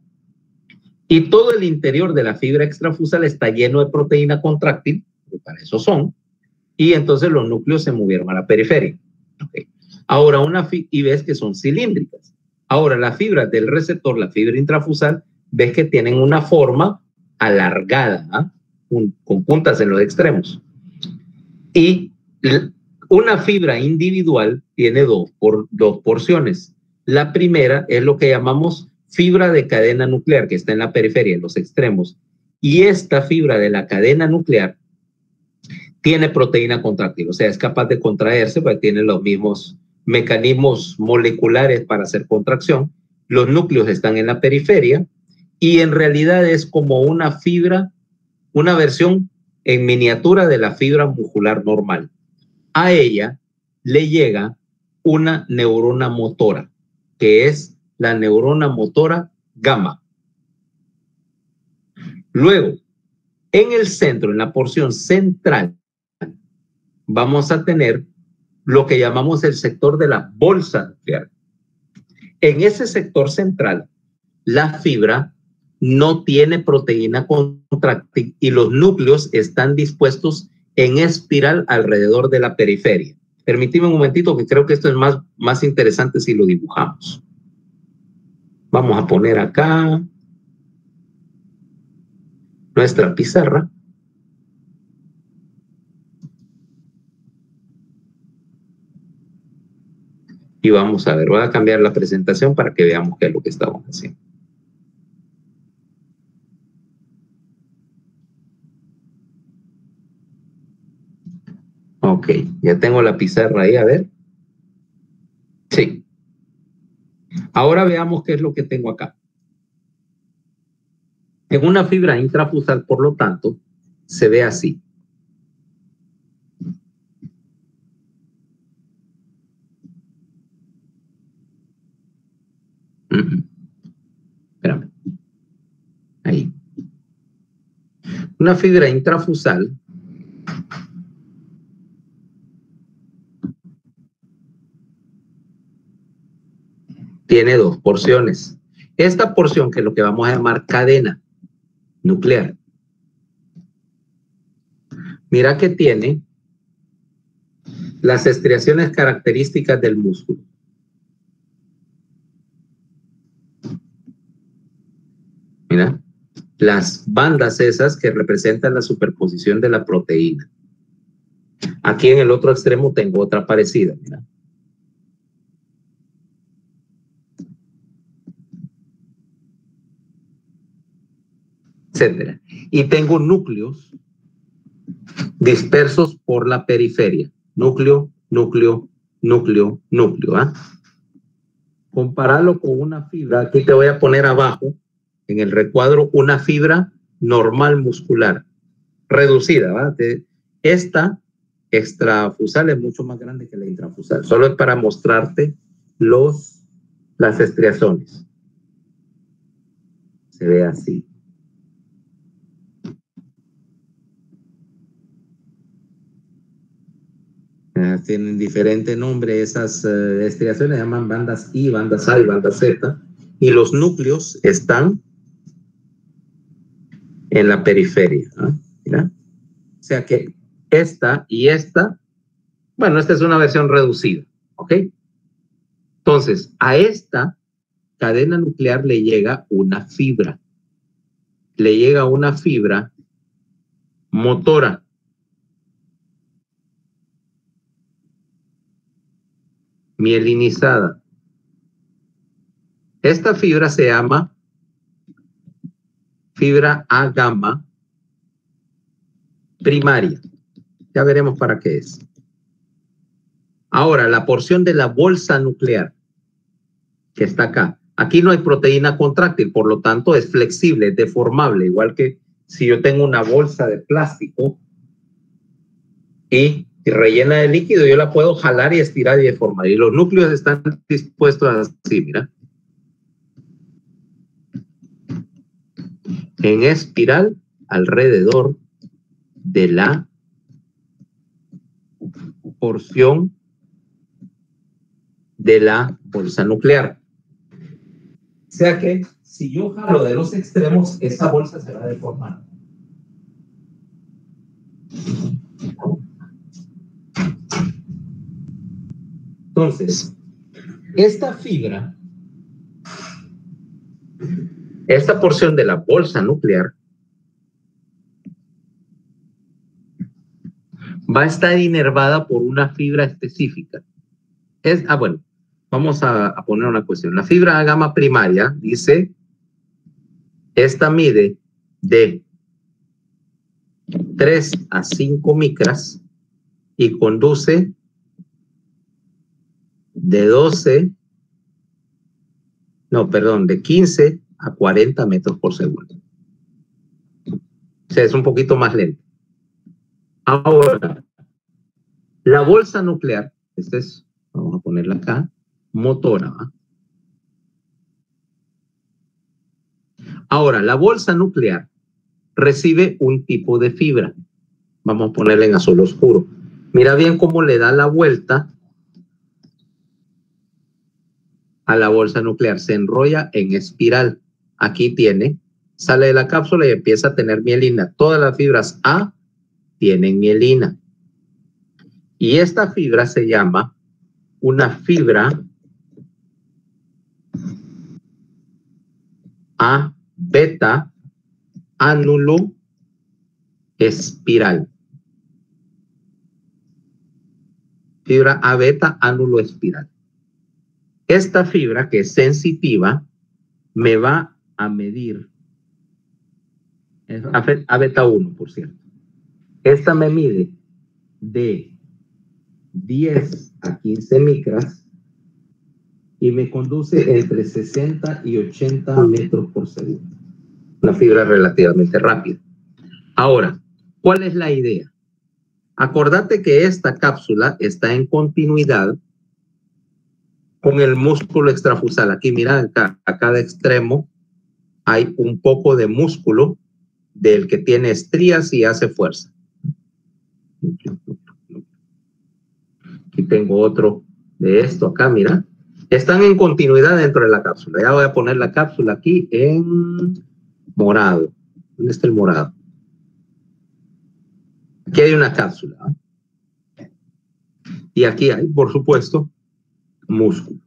Y todo el interior de la fibra extrafusal está lleno de proteína contráctil, que para eso son, y entonces los núcleos se movieron a la periferia. Okay. Ahora, y ves que son cilíndricas. Ahora, las fibras del receptor, la fibra intrafusal, ves que tienen una forma alargada, ¿eh? Con puntas en los extremos. Y una fibra individual tiene dos porciones. La primera es lo que llamamos fibra de cadena nuclear, que está en la periferia, en los extremos. Y esta fibra de la cadena nuclear tiene proteína contráctil, o sea, es capaz de contraerse, porque tiene los mismos mecanismos moleculares para hacer contracción. Los núcleos están en la periferia y en realidad es como una fibra, una versión en miniatura de la fibra muscular normal. A ella le llega una neurona motora, que es la neurona motora gamma. Luego, en el centro, en la porción central, vamos a tener lo que llamamos el sector de la bolsa nuclear. En ese sector central, la fibra no tiene proteína contráctil y los núcleos están dispuestos en espiral alrededor de la periferia. Permíteme un momentito que creo que esto es más interesante si lo dibujamos. Vamos a poner acá nuestra pizarra. Y vamos a ver, voy a cambiar la presentación para que veamos qué es lo que estamos haciendo. Ok, ya tengo la pizarra ahí, a ver. Sí. Ahora veamos qué es lo que tengo acá. En una fibra intrafusal, por lo tanto, se ve así. Espérame. Ahí. Una fibra intrafusal tiene dos porciones. Esta porción, que es lo que vamos a llamar cadena nuclear, mira que tiene las estriaciones características del músculo. Mira, las bandas esas que representan la superposición de la proteína. Aquí en el otro extremo tengo otra parecida, mira. Etcétera. Y tengo núcleos dispersos por la periferia. Núcleo, núcleo, núcleo, núcleo. ¿Ah? Compararlo con una fibra. Aquí te voy a poner abajo, en el recuadro, una fibra normal muscular, reducida. ¿Va? Esta extrafusal es mucho más grande que la intrafusal. Solo es para mostrarte las estriaciones. Se ve así. Tienen diferente nombre esas estriaciones, se llaman bandas I, bandas A y bandas Z, y los núcleos están en la periferia. ¿Ah? ¿Mira? O sea que esta y esta, bueno, esta es una versión reducida, ¿ok? Entonces, a esta cadena nuclear le llega una fibra. Le llega una fibra motora. Mielinizada. Esta fibra se llama fibra A gamma primaria. Ya veremos para qué es. Ahora, la porción de la bolsa nuclear que está acá. Aquí no hay proteína contráctil, por lo tanto es flexible, es deformable, igual que si yo tengo una bolsa de plástico y rellena de líquido, yo la puedo jalar y estirar y deformar. Y los núcleos están dispuestos así, mira. En espiral alrededor de la porción de la bolsa nuclear. O sea que si yo jalo de los extremos, esta bolsa se va a deformar. Entonces, esta fibra, esta porción de la bolsa nuclear, va a estar inervada por una fibra específica. Bueno, vamos a poner una cuestión. La fibra gamma primaria dice, esta mide de 3 a 5 micras y conduce de 15 a 40 metros por segundo. O sea, es un poquito más lento. Ahora, la bolsa nuclear, esta es, vamos a ponerla acá, motora, ¿va? Ahora, la bolsa nuclear recibe un tipo de fibra. Vamos a ponerla en azul oscuro. Mira bien cómo le da la vuelta a la bolsa nuclear. Se enrolla en espiral. Aquí tiene, sale de la cápsula y empieza a tener mielina. Todas las fibras A tienen mielina. Y esta fibra se llama una fibra A beta ánulo espiral. Fibra A beta ánulo espiral. Esta fibra, que es sensitiva, me va a medir, es A beta 1, por cierto. Esta me mide de 10 a 15 micras y me conduce entre 60 y 80 metros por segundo. Una fibra relativamente rápida. Ahora, ¿cuál es la idea? Acordate que esta cápsula está en continuidad con el músculo extrafusal. Aquí, mira, acá, a cada extremo hay un poco de músculo del que tiene estrías y hace fuerza. Aquí tengo otro de esto acá, mira. Están en continuidad dentro de la cápsula. Ya voy a poner la cápsula aquí en morado. ¿Dónde está el morado? Aquí hay una cápsula. Y aquí hay, por supuesto, músculo.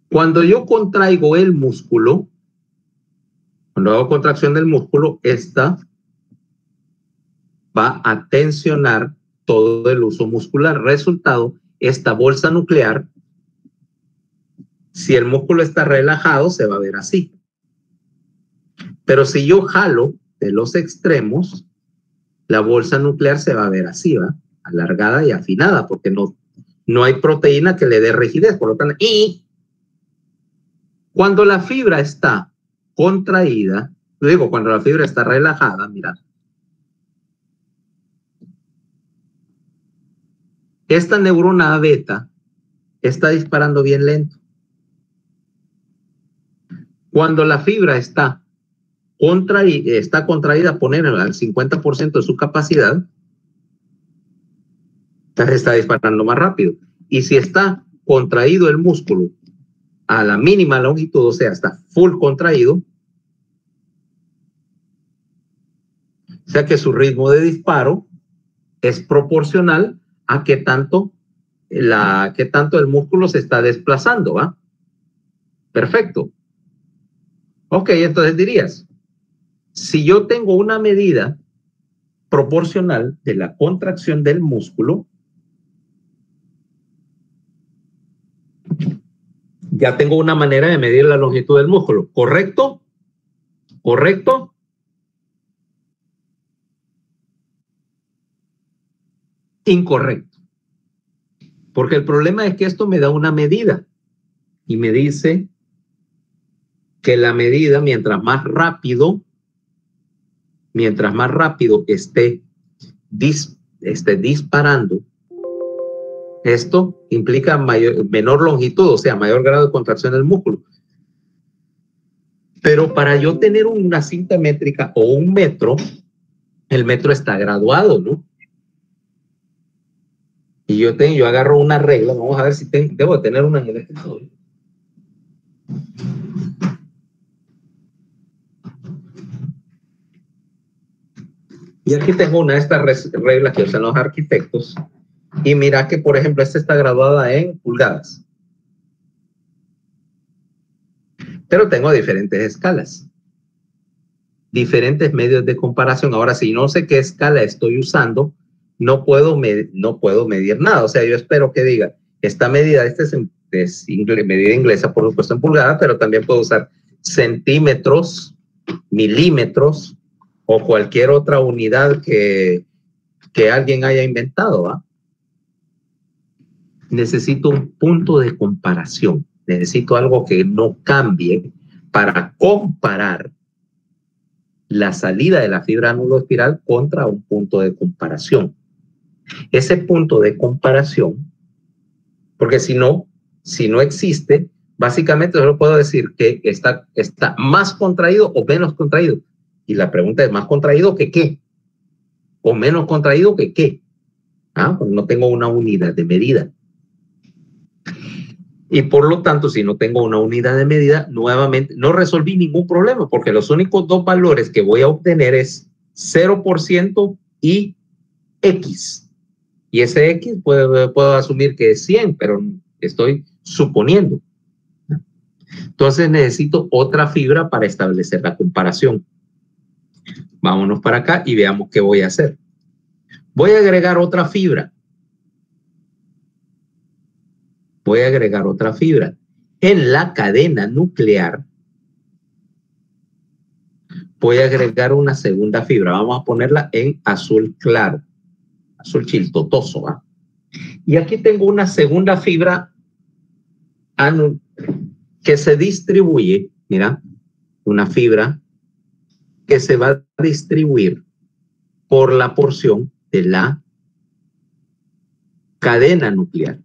Cuando yo contraigo el músculo, cuando hago contracción del músculo, esta va a tensionar todo el uso muscular. Resultado, esta bolsa nuclear, si el músculo está relajado, se va a ver así. Pero si yo jalo de los extremos, la bolsa nuclear se va a ver así, ¿va? Alargada y afinada, porque no hay proteína que le dé rigidez. Por lo tanto, y cuando la fibra está contraída, digo, cuando la fibra está relajada, mira, esta neurona beta está disparando bien lento. Cuando la fibra está contraída, poner al 50% de su capacidad, está disparando más rápido. Y si está contraído el músculo a la mínima longitud, o sea, está full contraído, o sea que su ritmo de disparo es proporcional a qué tanto el músculo se está desplazando, ¿va? Perfecto. Ok, entonces dirías, si yo tengo una medida proporcional de la contracción del músculo, ya tengo una manera de medir la longitud del músculo. ¿Correcto? ¿Correcto? Incorrecto. Porque el problema es que esto me da una medida y me dice que la medida, mientras más rápido esté disparando, esto implica menor longitud, o sea, mayor grado de contracción del músculo. Pero para yo tener una cinta métrica o un metro, el metro está graduado, ¿no? Y yo agarro una regla, vamos a ver si debo tener una en el escritorio. Y aquí tengo una de estas reglas que usan los arquitectos. Y mira que, por ejemplo, esta está graduada en pulgadas. Pero tengo diferentes escalas. Diferentes medios de comparación. Ahora, si no sé qué escala estoy usando, no puedo medir nada. O sea, yo espero que diga, esta medida, es medida inglesa, por supuesto, en pulgadas, pero también puedo usar centímetros, milímetros o cualquier otra unidad que alguien haya inventado, ¿va? Necesito un punto de comparación. Necesito algo que no cambie para comparar la salida de la fibra ánulo espiral contra un punto de comparación. Ese punto de comparación, porque si no existe, básicamente solo puedo decir que está más contraído o menos contraído. Y la pregunta es, ¿más contraído que qué? ¿O menos contraído que qué? Pues no tengo una unidad de medida. Y por lo tanto, si no tengo una unidad de medida, nuevamente no resolví ningún problema, porque los únicos dos valores que voy a obtener es 0% y X. Y ese X puedo asumir que es 100, pero estoy suponiendo. Entonces necesito otra fibra para establecer la comparación. Vámonos para acá y veamos qué voy a hacer. Voy a agregar otra fibra. Voy a agregar otra fibra. En la cadena nuclear voy a agregar una segunda fibra. Vamos a ponerla en azul claro, azul chiltotoso, ¿va? Y aquí tengo una segunda fibra que se distribuye, mira, una fibra que se va a distribuir por la porción de la cadena nuclear.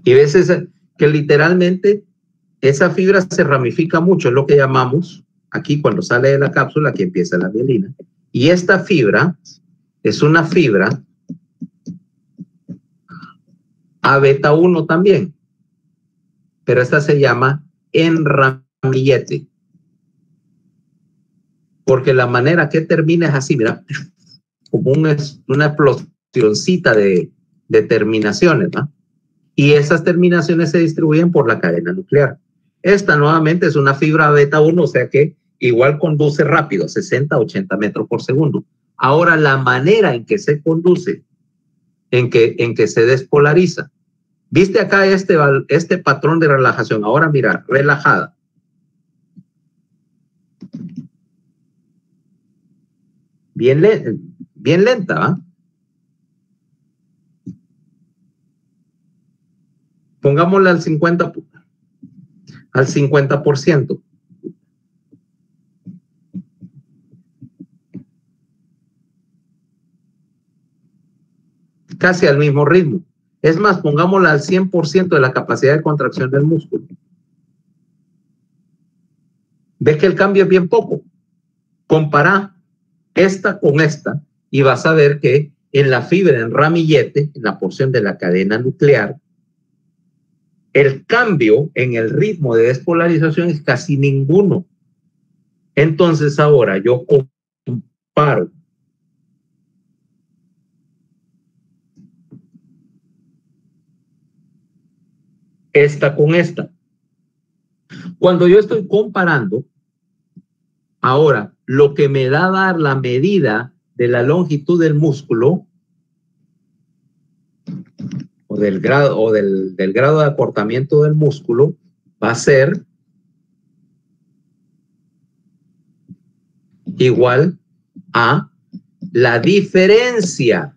Y ves que literalmente esa fibra se ramifica mucho, es lo que llamamos aquí cuando sale de la cápsula, aquí empieza la mielina. Y esta fibra es una fibra A beta 1 también, pero esta se llama enramillete, porque la manera que termina es así, mira, como una explosioncita de terminaciones, ¿no? Y esas terminaciones se distribuyen por la cadena nuclear. Esta nuevamente es una fibra beta 1, o sea que igual conduce rápido, 60 a 80 metros por segundo. Ahora, la manera en que se conduce, en que se despolariza. ¿Viste acá este patrón de relajación? Ahora mira, relajada. Bien lenta, ¿va? Pongámosla al 50%. Casi al mismo ritmo. Es más, pongámosla al 100% de la capacidad de contracción del músculo. ¿Ves que el cambio es bien poco? Compara esta con esta y vas a ver que en la fibra en ramillete, en la porción de la cadena nuclear, el cambio en el ritmo de despolarización es casi ninguno. Entonces ahora yo comparo esta con esta. Cuando yo estoy comparando, ahora lo que me da a dar la medida de la longitud del músculo o del grado de acortamiento del músculo va a ser igual a la diferencia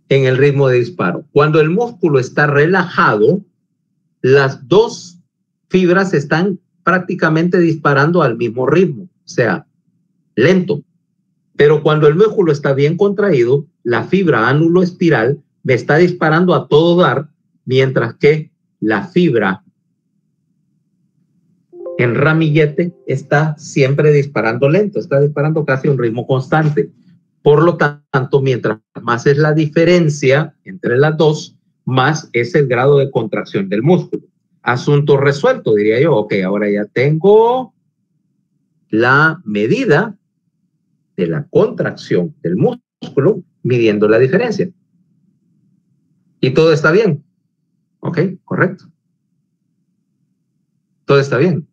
en el ritmo de disparo. Cuando el músculo está relajado, las dos fibras están prácticamente disparando al mismo ritmo, o sea, lento. Pero cuando el músculo está bien contraído, la fibra ánulo espiral me está disparando a todo dar, mientras que la fibra en ramillete está siempre disparando lento, está disparando casi a un ritmo constante. Por lo tanto, mientras más es la diferencia entre las dos, más es el grado de contracción del músculo. Asunto resuelto, diría yo. Ok, ahora ya tengo la medida de la contracción del músculo midiendo la diferencia. Y todo está bien. Ok, correcto. Todo está bien.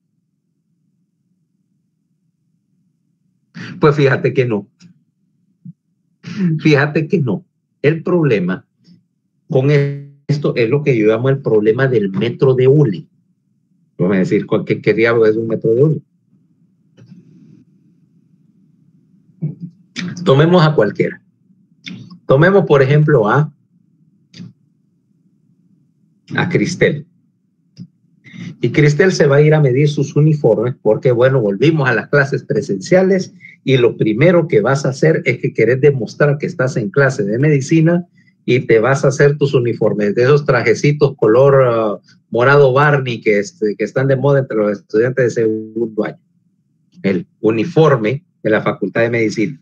Pues fíjate que no. Fíjate que no. El problema con esto es lo que yo llamo el problema del metro de Hule. Vamos a decir, ¿qué diablo es un metro de Hule? Tomemos a cualquiera. Tomemos, por ejemplo, a a Cristel. Y Cristel se va a ir a medir sus uniformes porque, bueno, volvimos a las clases presenciales y lo primero que vas a hacer es que querés demostrar que estás en clase de medicina y te vas a hacer tus uniformes, de esos trajecitos color morado Barney que están de moda entre los estudiantes de segundo año. El uniforme de la Facultad de Medicina.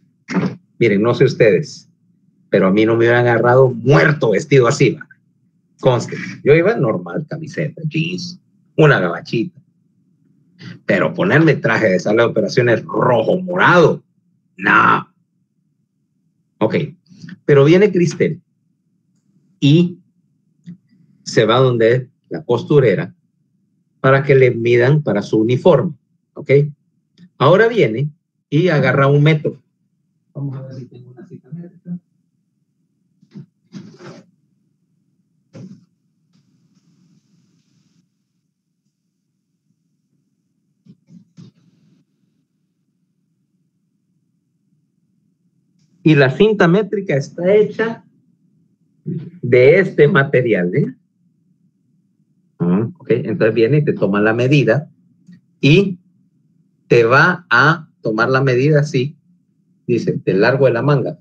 Miren, no sé ustedes, pero a mí no me hubieran agarrado muerto vestido así. Conste, yo iba normal, camiseta, jeans, una gabachita. Pero ponerme traje de sala de operaciones rojo, morado, no. Ok, pero viene Cristel y se va donde la costurera para que le midan para su uniforme. Ok, ahora viene y agarra un metro. Vamos a ver si tengo una cita médica. Y la cinta métrica está hecha de este material, ¿eh? Ok, entonces viene y te toma la medida y te va a tomar la medida así, dice, del largo de la manga,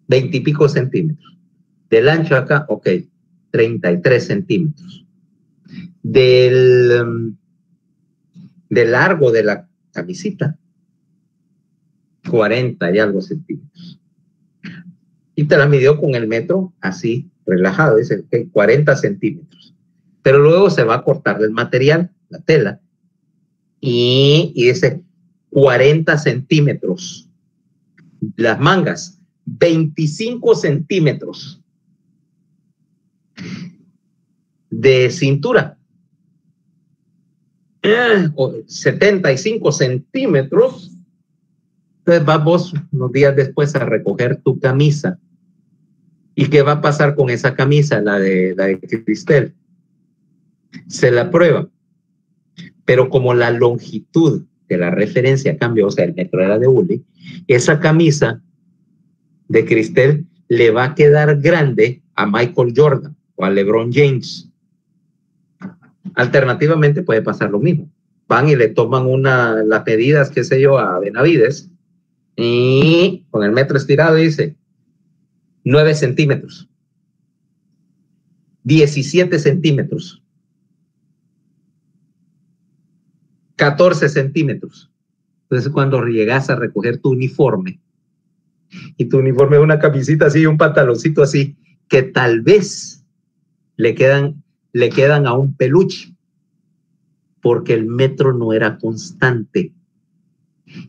20 y pico centímetros. Del ancho acá, ok, 33 centímetros. Del largo de la camisita, 40 y algo centímetros. Y te la midió con el metro así, relajado, dice, okay, 40 centímetros. Pero luego se va a cortar el material, la tela, y dice 40 centímetros. Las mangas, 25 centímetros de cintura, 75 centímetros. Entonces vas vos unos días después a recoger tu camisa. ¿Y qué va a pasar con esa camisa, la de Cristel? Se la prueba, pero como la longitud de la referencia cambió, o sea, el metro era de hule, esa camisa de Cristel le va a quedar grande a Michael Jordan o a LeBron James. Alternativamente puede pasar lo mismo. Van y le toman las medidas, qué sé yo, a Benavides y con el metro estirado dice 9 centímetros, 17 centímetros, 14 centímetros. Entonces, cuando llegas a recoger tu uniforme, y tu uniforme es una camisita así, un pantaloncito así, que tal vez le quedan a un peluche, porque el metro no era constante.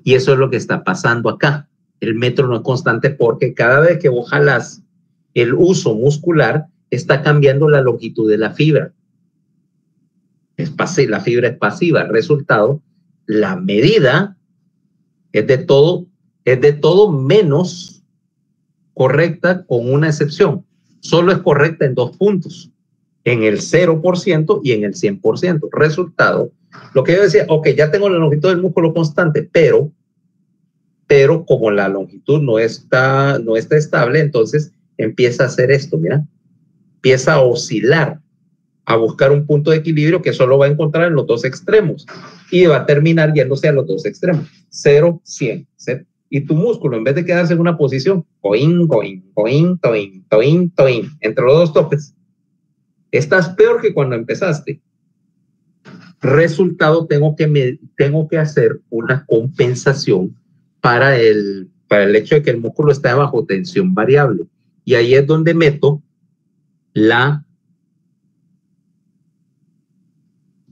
Y eso es lo que está pasando acá. El metro no es constante porque cada vez que vos jalas el uso muscular, está cambiando la longitud de la fibra. La fibra es pasiva. El resultado, la medida es de todo menos correcta, con una excepción. Solo es correcta en 2 puntos, en el 0% y en el 100%. Resultado, lo que yo decía, ok, ya tengo la longitud del músculo constante, pero como la longitud no está estable, entonces empieza a hacer esto, mira, empieza a oscilar, a buscar un punto de equilibrio que solo va a encontrar en los dos extremos y va a terminar yéndose a los dos extremos, 0, 100, 0. Y tu músculo, en vez de quedarse en una posición, coin, entre los dos topes, estás peor que cuando empezaste. Resultado, tengo que hacer una compensación para el hecho de que el músculo está bajo tensión variable. Y ahí es donde meto la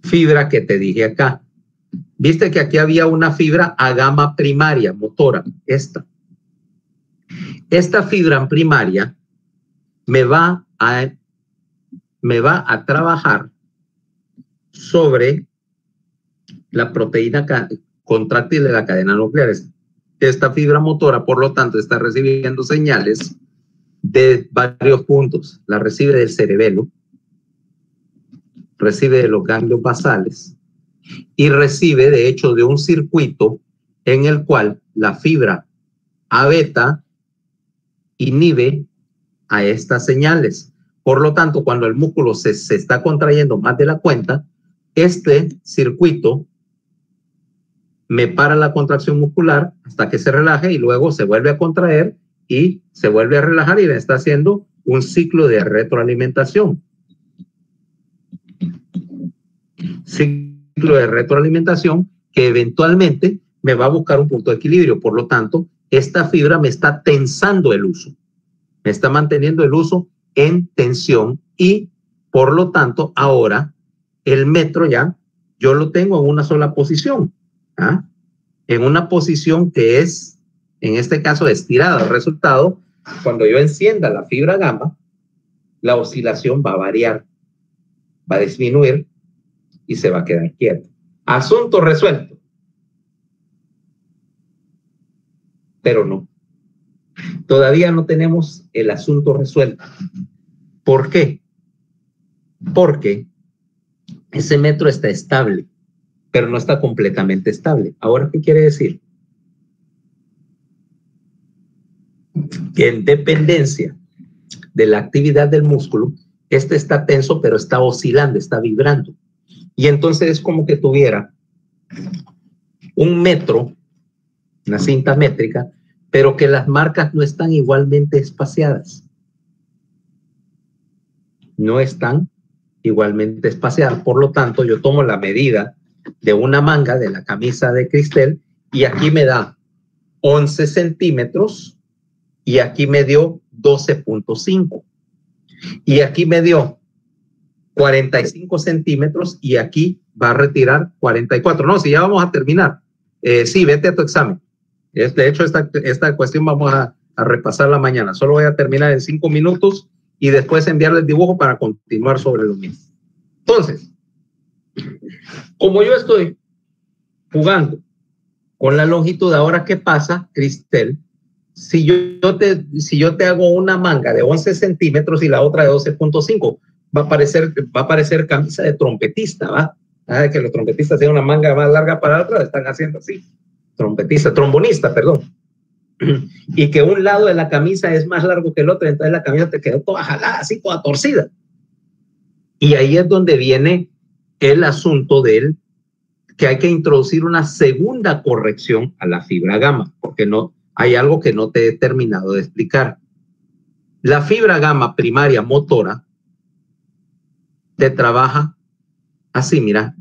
fibra que te dije acá. Viste que aquí había una fibra a gama primaria, motora, esta. Esta fibra primaria me va a trabajar sobre la proteína contráctil de la cadena nuclear. Esta fibra motora, por lo tanto, está recibiendo señales de varios puntos. La recibe del cerebelo, recibe de los ganglios basales y recibe, de hecho, de un circuito en el cual la fibra A beta inhibe a estas señales. Por lo tanto, cuando el músculo se está contrayendo más de la cuenta, este circuito me para la contracción muscular hasta que se relaje y luego se vuelve a contraer y se vuelve a relajar y me está haciendo un ciclo de retroalimentación. Ciclo de retroalimentación que eventualmente me va a buscar un punto de equilibrio. Por lo tanto, esta fibra me está tensando el uso. Me está manteniendo el uso en tensión y, por lo tanto, ahora el metro ya yo lo tengo en una sola posición. ¿Ah? En una posición que es, en este caso, estirada. El resultado, cuando yo encienda la fibra gamma, la oscilación va a variar, va a disminuir y se va a quedar quieto. Asunto resuelto. Pero no. Todavía no tenemos el asunto resuelto. ¿Por qué? Porque ese metro está estable, pero no está completamente estable. ¿Ahora qué quiere decir? Que en dependencia de la actividad del músculo, este está tenso, pero está oscilando, está vibrando. Y entonces es como que tuviera un metro, una cinta métrica, pero que las marcas no están igualmente espaciadas. No están igualmente espaciadas. Por lo tanto, yo tomo la medida de una manga de la camisa de Cristel y aquí me da 11 centímetros y aquí me dio 12.5 y aquí me dio 45 centímetros y aquí va a retirar 44. No, si ya vamos a terminar. Sí, vete a tu examen. De hecho, esta cuestión vamos a repasarla mañana. Solo voy a terminar en 5 minutos y después enviarle el dibujo para continuar sobre lo mismo. Entonces, como yo estoy jugando con la longitud, ahora, ¿qué pasa, Cristel? Si yo te hago una manga de 11 centímetros y la otra de 12.5, va a parecer camisa de trompetista, ¿va? Que los trompetistas tienen una manga más larga para la otra, están haciendo así. Trombonista, perdón. Y que un lado de la camisa es más largo que el otro, entonces la camisa te quedó toda jalada, así, toda torcida. Y ahí es donde viene el asunto del que hay que introducir una segunda corrección a la fibra gamma, porque no hay algo que no te he terminado de explicar. La fibra gamma primaria motora te trabaja así, mira,